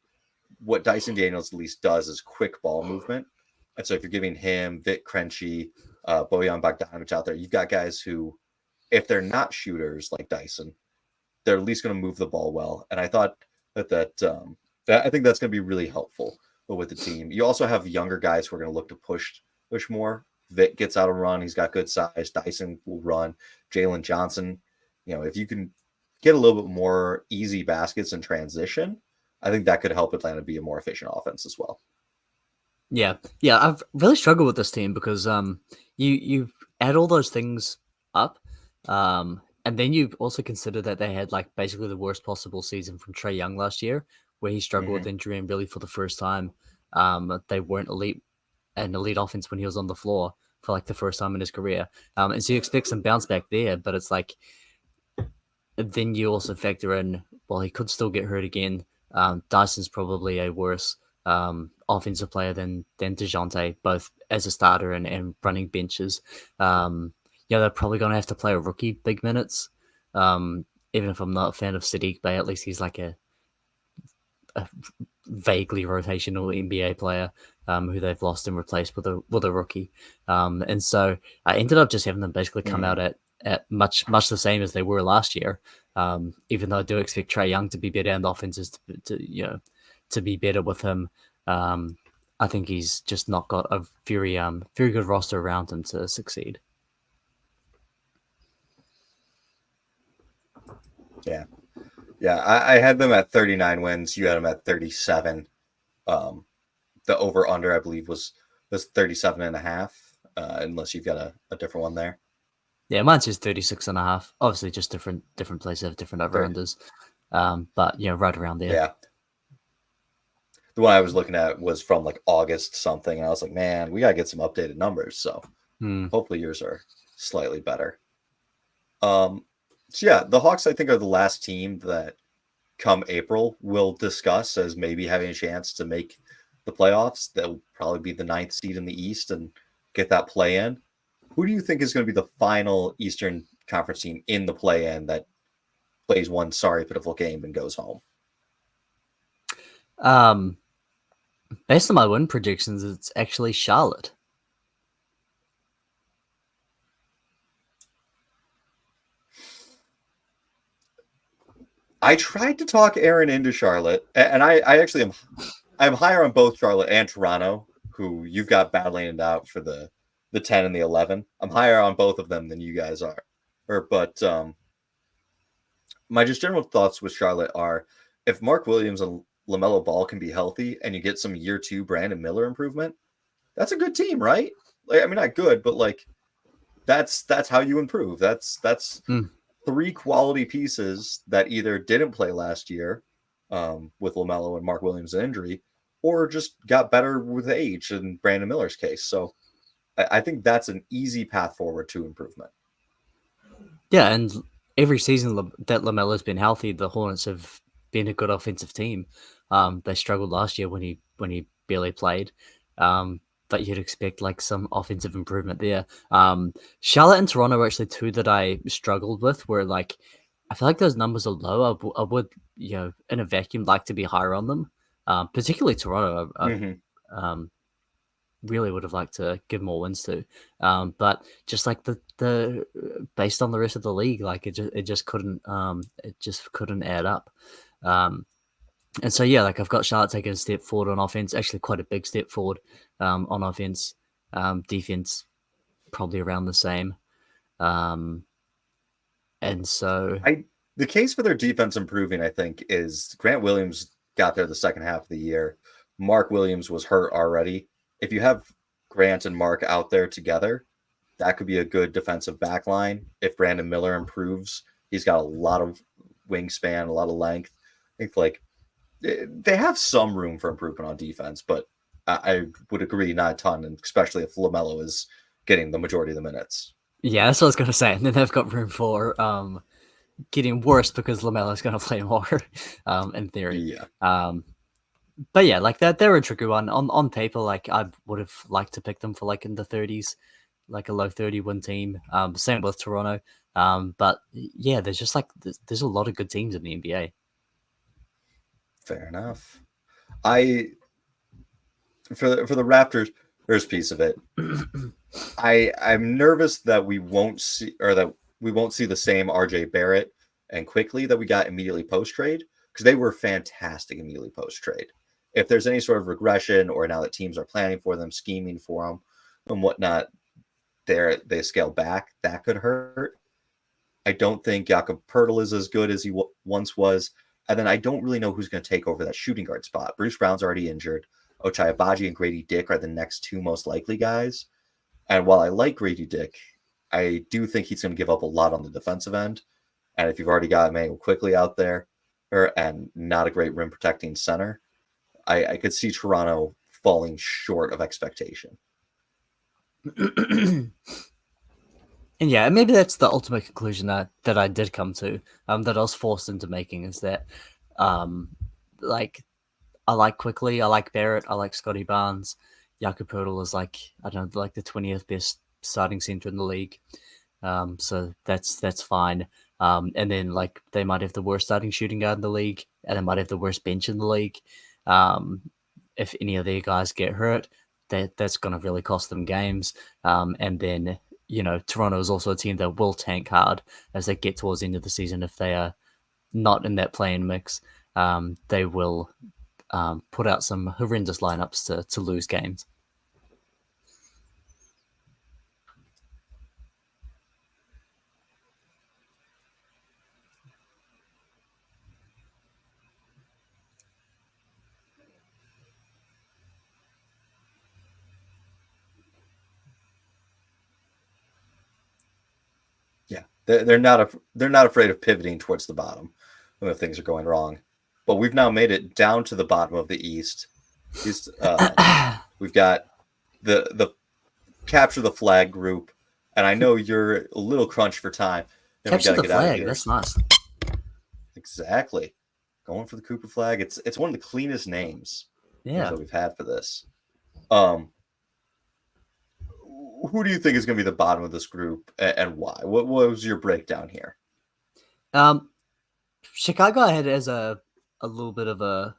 what Dyson Daniels at least does is quick ball movement. And so if you're giving him Vic Krejci, Bojan Bogdanovic out there, you've got guys who, if they're not shooters like Dyson, they're at least going to move the ball well. And I thought that I think that's going to be really helpful with the team. You also have younger guys who are going to look to push more. Vic gets out and run. He's got good size. Dyson will run. Jalen Johnson, if you can get a little bit more easy baskets in transition, I think that could help Atlanta be a more efficient offense as well. Yeah, I've really struggled with this team because you add all those things up, and then you also consider that they had like basically the worst possible season from Trae Young last year, where he struggled with injury and really for the first time, they weren't an elite offense when he was on the floor for like the first time in his career, and so you expect some bounce back there, but it's like then you also factor in well he could still get hurt again. Dyson's probably a worse offensive player than DeJounte, both as a starter and running benches. They're probably going to have to play a rookie big minutes. Even if I'm not a fan of Sadiq Bey, at least he's like a vaguely rotational NBA player who they've lost and replaced with a rookie. And so I ended up just having them basically come out at much the same as they were last year. Even though I do expect Trae Young to be better and offenses to be better with him. I think he's just not got a very good roster around him to succeed. Yeah. I had them at 39 wins. You had them at 37. The over under, I believe, was 37 and a half, unless you've got a different one there. Yeah, mine's just 36.5. Obviously, just different places have different over unders. But right around there. Yeah. The one I was looking at was from like August something, and I was like, man, we gotta get some updated numbers. So hopefully yours are slightly better. So yeah, the Hawks I think are the last team that come April we'll discuss as maybe having a chance to make the playoffs. They'll probably be the 9th seed in the East and get that play in. Who do you think is going to be the final Eastern Conference team in the play in that plays one sorry pitiful game and goes home? Based on my win predictions, it's actually Charlotte. I tried to talk Aaron into Charlotte, and I actually I'm higher on both Charlotte and Toronto, who you've got battling it out for the 10 and the 11. I'm higher on both of them than you guys are. But my just general thoughts with Charlotte are if Mark Williams and LaMelo Ball can be healthy and you get some year 2 Brandon Miller improvement, that's a good team, right? Like, I mean, not good, but like that's how you improve. That's 3 quality pieces that either didn't play last year with LaMelo and Mark Williams' injury, or just got better with age in Brandon Miller's case. So I think that's an easy path forward to improvement. Yeah, and every season that LaMelo's been healthy, the Hornets have been a good offensive team. They struggled last year when he barely played. But you'd expect like some offensive improvement there. Charlotte and Toronto are actually two that I struggled with, where like I feel like those numbers are low. I would, in a vacuum, like to be higher on them. Particularly Toronto. I really would have liked to give more wins to. But just like the based on the rest of the league, like it just couldn't add up. And so yeah, like I've got Charlotte taking a step forward on offense, actually quite a big step forward on offense. Defense probably around the same. And so the case for their defense improving, I think, is Grant Williams got there the second half of the year. Mark Williams was hurt already. If you have Grant and Mark out there together, that could be a good defensive back line. If Brandon Miller improves, he's got a lot of wingspan, a lot of length. I think like they have some room for improvement on defense, but I would agree not a ton, and especially if LaMelo is getting the majority of the minutes. Yeah, that's what I was going to say. And then they've got room for getting worse because LaMelo's going to play more, in theory. Yeah. But yeah, like that, they're a tricky one. On paper, like I would have liked to pick them for like in the 30s, like a low 30 win team. Same with Toronto. But yeah, there's just like there's a lot of good teams in the NBA. Fair enough. For the Raptors, first piece of it, I'm nervous that we won't see the same RJ Barrett and quickly that we got immediately post trade, because they were fantastic immediately post trade. If there's any sort of regression, or now that teams are planning for them, scheming for them, and whatnot, they scale back, that could hurt. I don't think Jakob Poeltl is as good as he once was. And then I don't really know who's going to take over that shooting guard spot. Bruce Brown's already injured. Ochai Agbaji and Grady Dick are the next two most likely guys. And while I like Grady Dick, I do think he's going to give up a lot on the defensive end. And if you've already got Emmanuel Quickly out there, and not a great rim protecting center, I could see Toronto falling short of expectation. And yeah, maybe that's the ultimate conclusion that I did come to, that I was forced into making, is that, like, I like Quickly, I like Barrett, I like Scotty Barnes. Jakob Poeltl is like, I don't know, like the 20th best starting center in the league. So that's fine. And then like they might have the worst starting shooting guard in the league, and they might have the worst bench in the league. If any of their guys get hurt, that's going to really cost them games. And then, Toronto is also a team that will tank hard as they get towards the end of the season. If they are not in that play-in mix, they will put out some horrendous lineups to lose games. Yeah, they're not afraid of pivoting towards the bottom if things are going wrong. But we've now made it down to the bottom of the East. We've got the capture the Flagg group, and I know you're a little crunched for time. Capture the Flagg. That's nice. Exactly, going for the Cooper Flagg. It's one of the cleanest names that we've had for this. Who do you think is going to be the bottom of this group, and why? What was your breakdown here? Chicago I had as a little bit of a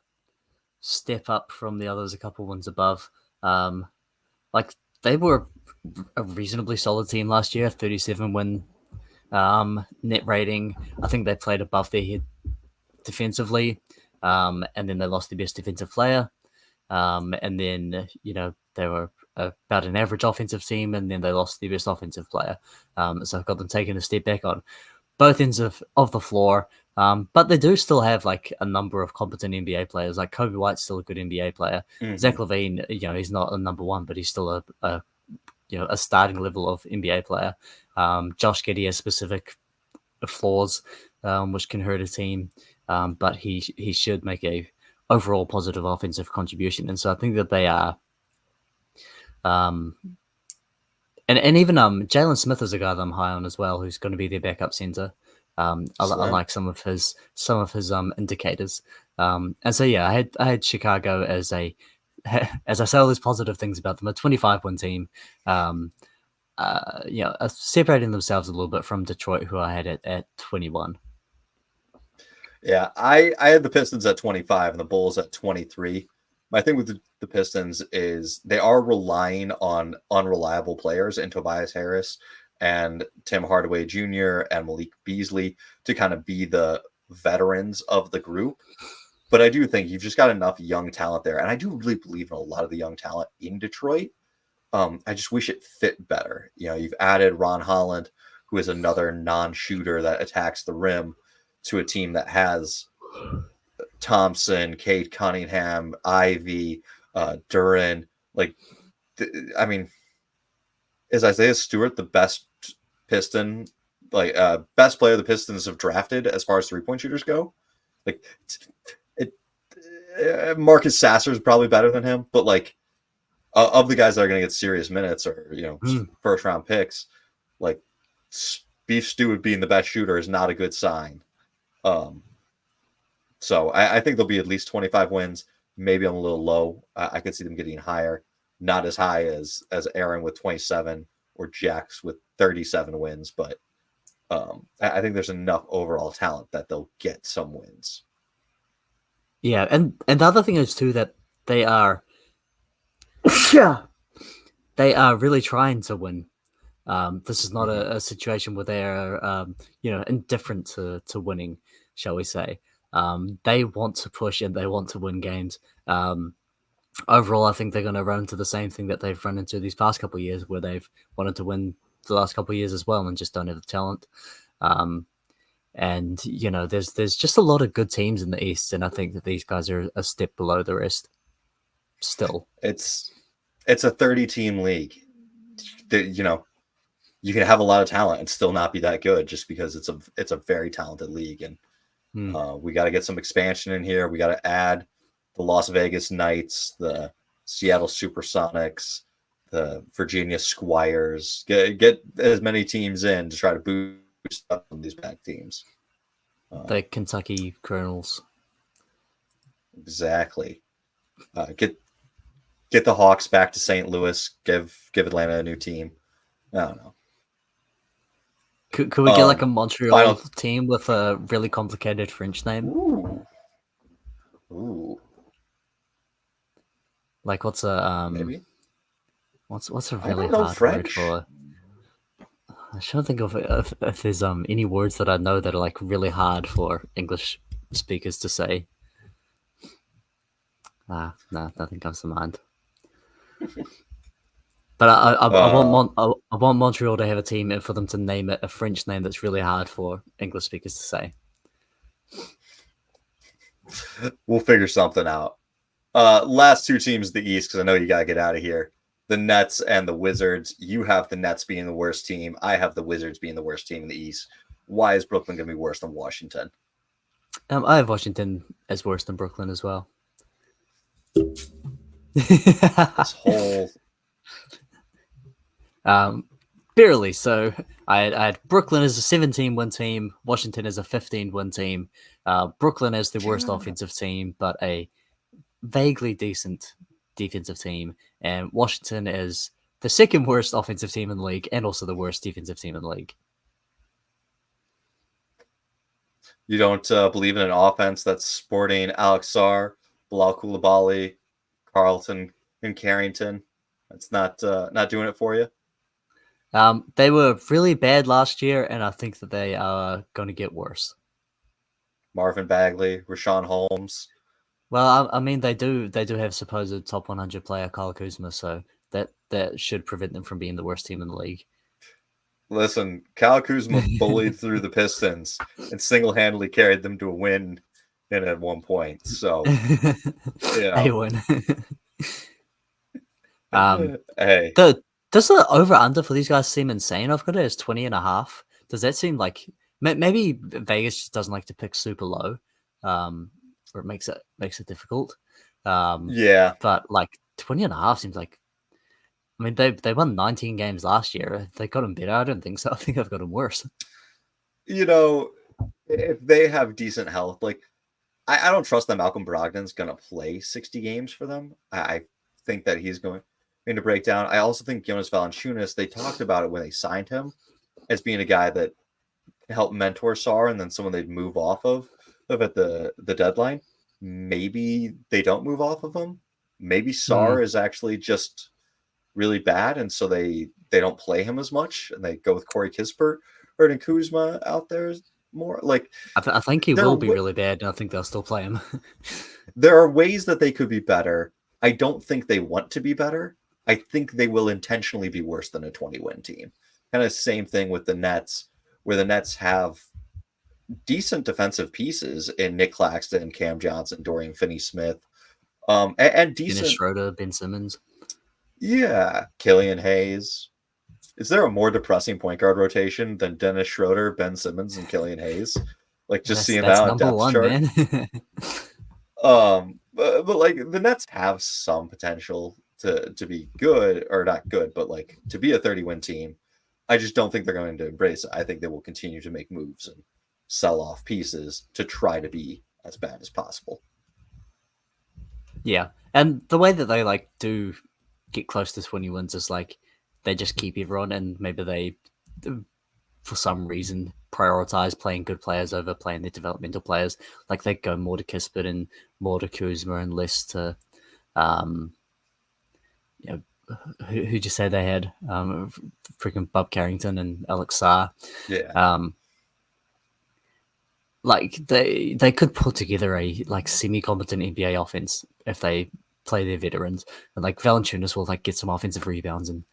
step up from the others, a couple ones above. Like they were a reasonably solid team last year, 37 win net rating. I think they played above their head defensively, and then they lost their best defensive player. And then, they were about an average offensive team, and then they lost their best offensive player. So I've got them taking a step back on both ends of the floor. But they do still have like a number of competent NBA players. Like Kobe White's still a good NBA player. Mm-hmm. Zach LaVine, he's not a number one, but he's still a starting level of NBA player. Josh Giddey has specific flaws, which can hurt a team. But he should make a overall positive offensive contribution. And so I think that they are, and even Jalen Smith is a guy that I'm high on as well, who's going to be their backup center. I Slim. like some of his indicators. And so yeah, I had Chicago as as I say all these positive things about them, a 25-win team. Separating themselves a little bit from Detroit, who I had at 21. Yeah, I had the Pistons at 25 and the Bulls at 23. My thing with the Pistons is they are relying on unreliable players in Tobias Harris and Tim Hardaway Jr. and Malik Beasley to kind of be the veterans of the group. But I do think you've just got enough young talent there. And I do really believe in a lot of the young talent in Detroit. I just wish it fit better. You know, you've added Ron Holland, who is another non-shooter that attacks the rim, to a team that has Thompson, Cade Cunningham, Ivy, Duran. Like, I mean, is Isaiah Stewart the best Piston, best player the Pistons have drafted as far as 3-point shooters go? Like, it, Marcus Sasser is probably better than him, but like, of the guys that are going to get serious minutes or first round picks, like Beef Stew being the best shooter is not a good sign. So I think there'll be at least 25 wins. Maybe I'm a little low. I could see them getting higher, not as high as Aaron with 27 or Jax with 37 wins, but I think there's enough overall talent that they'll get some wins. Yeah, and the other thing is too that they are really trying to win. This is not a situation where they are indifferent to winning, shall we say. They want to push and they want to win games. Overall, I think they're going to run into the same thing that they've run into these past couple of years, where they've wanted to win the last couple of years as well and just don't have the talent. And there's just a lot of good teams in the East, and I think that these guys are a step below the rest. Still, it's a 30-team league. You can have a lot of talent and still not be that good just because it's a very talented league, and we got to get some expansion in here. We got to add the Las Vegas Knights, the Seattle Supersonics, the Virginia Squires. Get as many teams in to try to boost up these back teams. The Kentucky Colonels. Exactly. Get the Hawks back to St. Louis. Give Atlanta a new team. I don't know. Could we get like a Montreal team with a really complicated French name? Ooh. Like what's a maybe? What's a really hard word for? I trying to think of if there's any words that I know that are like really hard for English speakers to say. No, nothing comes to mind. But I want Montreal to have a team and for them to name it a French name that's really hard for English speakers to say. We'll figure something out. Last two teams in the East, because I know you got to get out of here. The Nets and the Wizards. You have the Nets being the worst team. I have the Wizards being the worst team in the East. Why is Brooklyn going to be worse than Washington? I have Washington as worse than Brooklyn as well. This whole... barely. So I had Brooklyn as a 17-win team, Washington as a 15-win team, Brooklyn as the worst offensive team, but a vaguely decent defensive team, and Washington as the second worst offensive team in the league and also the worst defensive team in the league. You don't believe in an offense that's sporting Alex Sarr, Bilal Coulibaly, Carlton, and Carrington? That's not doing it for you? They were really bad last year, and I think that they are going to get worse. Marvin Bagley, Rashawn Holmes. Well, I mean, they do have supposed top 100 player Kyle Kuzma, so that should prevent them from being the worst team in the league. Listen, Kyle Kuzma bullied through the Pistons and single-handedly carried them to a win at one point. So, a win. Hey. Does the over-under for these guys seem insane? I've got it as 20.5. Does that seem like maybe Vegas just doesn't like to pick super low, or it makes it difficult? Yeah, but like 20.5 seems like. I mean, they won 19 games last year. They got them better. I don't think so. I think I've got them worse. if they have decent health, like I don't trust that Malcolm Brogdon's going to play 60 games for them. I think that he's going to break down. I also think Jonas Valanciunas, they talked about it when they signed him as being a guy that helped mentor Sar and then someone they'd move off of at the deadline. Maybe they don't move off of him. Maybe Sar is actually just really bad, and so they don't play him as much, and they go with Corey Kispert or Kuzma out there more. Like I think he will be really bad, and I think they'll still play him. there are ways that they could be better. I don't think they want to be better. I think they will intentionally be worse than a 20-win team. Kind of same thing with the Nets, where the Nets have decent defensive pieces in Nick Claxton, Cam Johnson, Dorian Finney-Smith, and decent Dennis Schroeder, Ben Simmons. Yeah, Killian Hayes. Is there a more depressing point guard rotation than Dennis Schroeder, Ben Simmons, and Killian Hayes? Like just seeing that on depth chart. Man. But like the Nets have some potential to be good, or not good, but like to be a 30-win team. I just don't think they're going to embrace it. I think they will continue to make moves and sell off pieces to try to be as bad as possible. Yeah, and the way that they like do get close to 20 wins is like they just keep everyone, and maybe they, for some reason, prioritize playing good players over playing their developmental players. Like they go more to Kispert and more to Kuzma and less to, who'd you say they had? Freaking Bob Carrington and Alex Sarr. Yeah. Like they could put together a like semi-competent NBA offense if they play their veterans, and like Valanciunas will like get some offensive rebounds and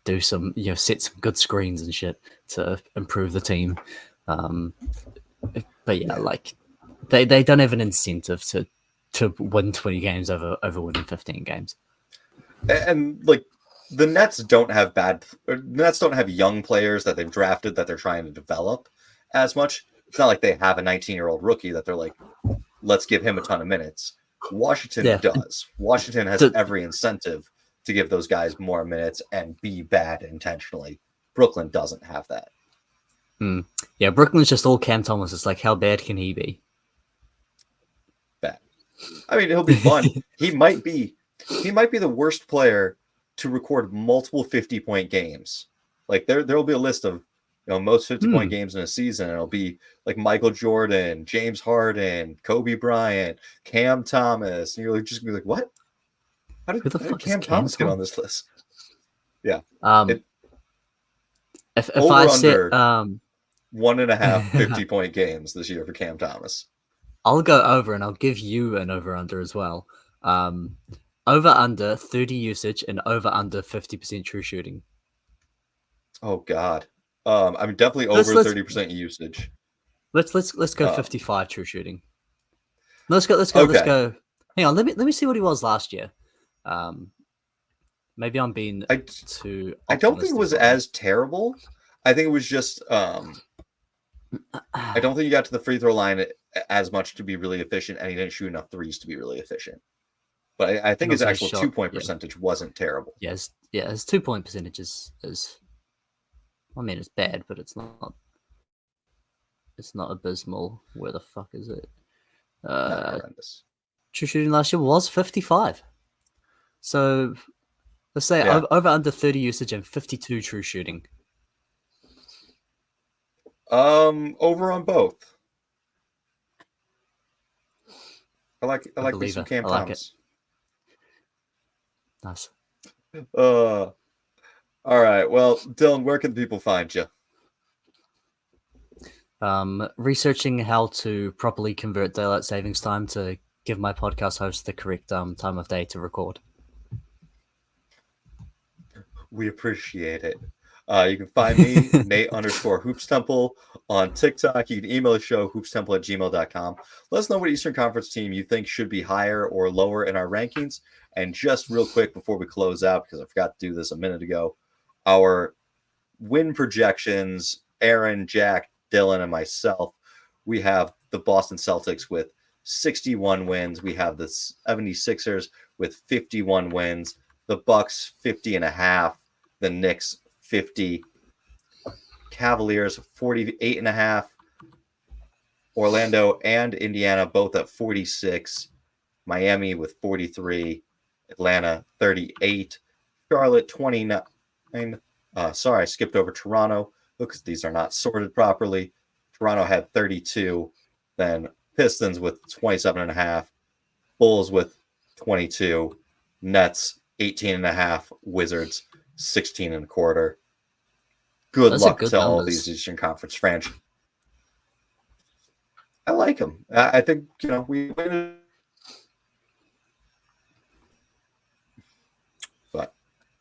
do some set some good screens and shit to improve the team. But yeah, like they don't have an incentive to win 20 games over winning 15 games. And like the Nets don't have young players that they've drafted that they're trying to develop as much. It's not like they have a 19-year-old rookie that they're like, let's give him a ton of minutes. Washington does. Washington has every incentive to give those guys more minutes and be bad intentionally. Brooklyn doesn't have that. Yeah, Brooklyn's just all Cam Thomas. It's like, how bad can he be? Bad. I mean, he'll be fun. He might be the worst player to record multiple 50-point games. Like there'll be a list of most 50-point games in a season. It'll be like Michael Jordan, James Harden, Kobe Bryant, Cam Thomas, and you're just gonna be like, what? How did Cam Thomas get on this list? Yeah. If I said 1.5 50-point games this year for Cam Thomas. I'll go over, and I'll give you an over-under as well. Over-under 30 usage and over-under 50% true shooting. Oh God. I mean, definitely over 30% usage. Let's go 55 true shooting. Let's go. Hang on, let me see what he was last year. Maybe I'm being too. I don't think it was as terrible. I think it was just. I don't think he got to the free throw line as much to be really efficient, and he didn't shoot enough threes to be really efficient. But I think his actual 2-point percentage wasn't terrible. Yes, his 2-point percentage is. I mean, it's bad, but it's not. It's not abysmal. Where the fuck is it? Horrendous. True shooting last year was 55. So let's say over under 30 usage and 52 true shooting. Over on both. I like me some Cam Thomas. Nice. All right. Well, Dylan, where can people find you? Researching how to properly convert daylight savings time to give my podcast host the correct time of day to record. We appreciate it. You can find me, Nate_HoopsTemple on TikTok. You can email the show, hoopstemple@gmail.com. Let us know what Eastern Conference team you think should be higher or lower in our rankings. And just real quick before we close out, because I forgot to do this a minute ago, our win projections, Aaron, Jack, Dylan, and myself, we have the Boston Celtics with 61 wins. We have the 76ers with 51 wins. The Bucks 50.5. The Knicks 50. Cavaliers 48.5. Orlando and Indiana both at 46. Miami with 43. Atlanta 38. Charlotte 29. Sorry, I skipped over Toronto because these are not sorted properly. Toronto had 32. Then Pistons with 27.5. Bulls with 22. Nets 18.5. Wizards 16.25. Good Those are luck good to all these numbers. Eastern Conference franchises. I like them. I think we win. But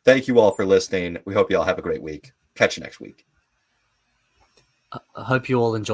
thank you all for listening. We hope you all have a great week. Catch you next week. I hope you all enjoy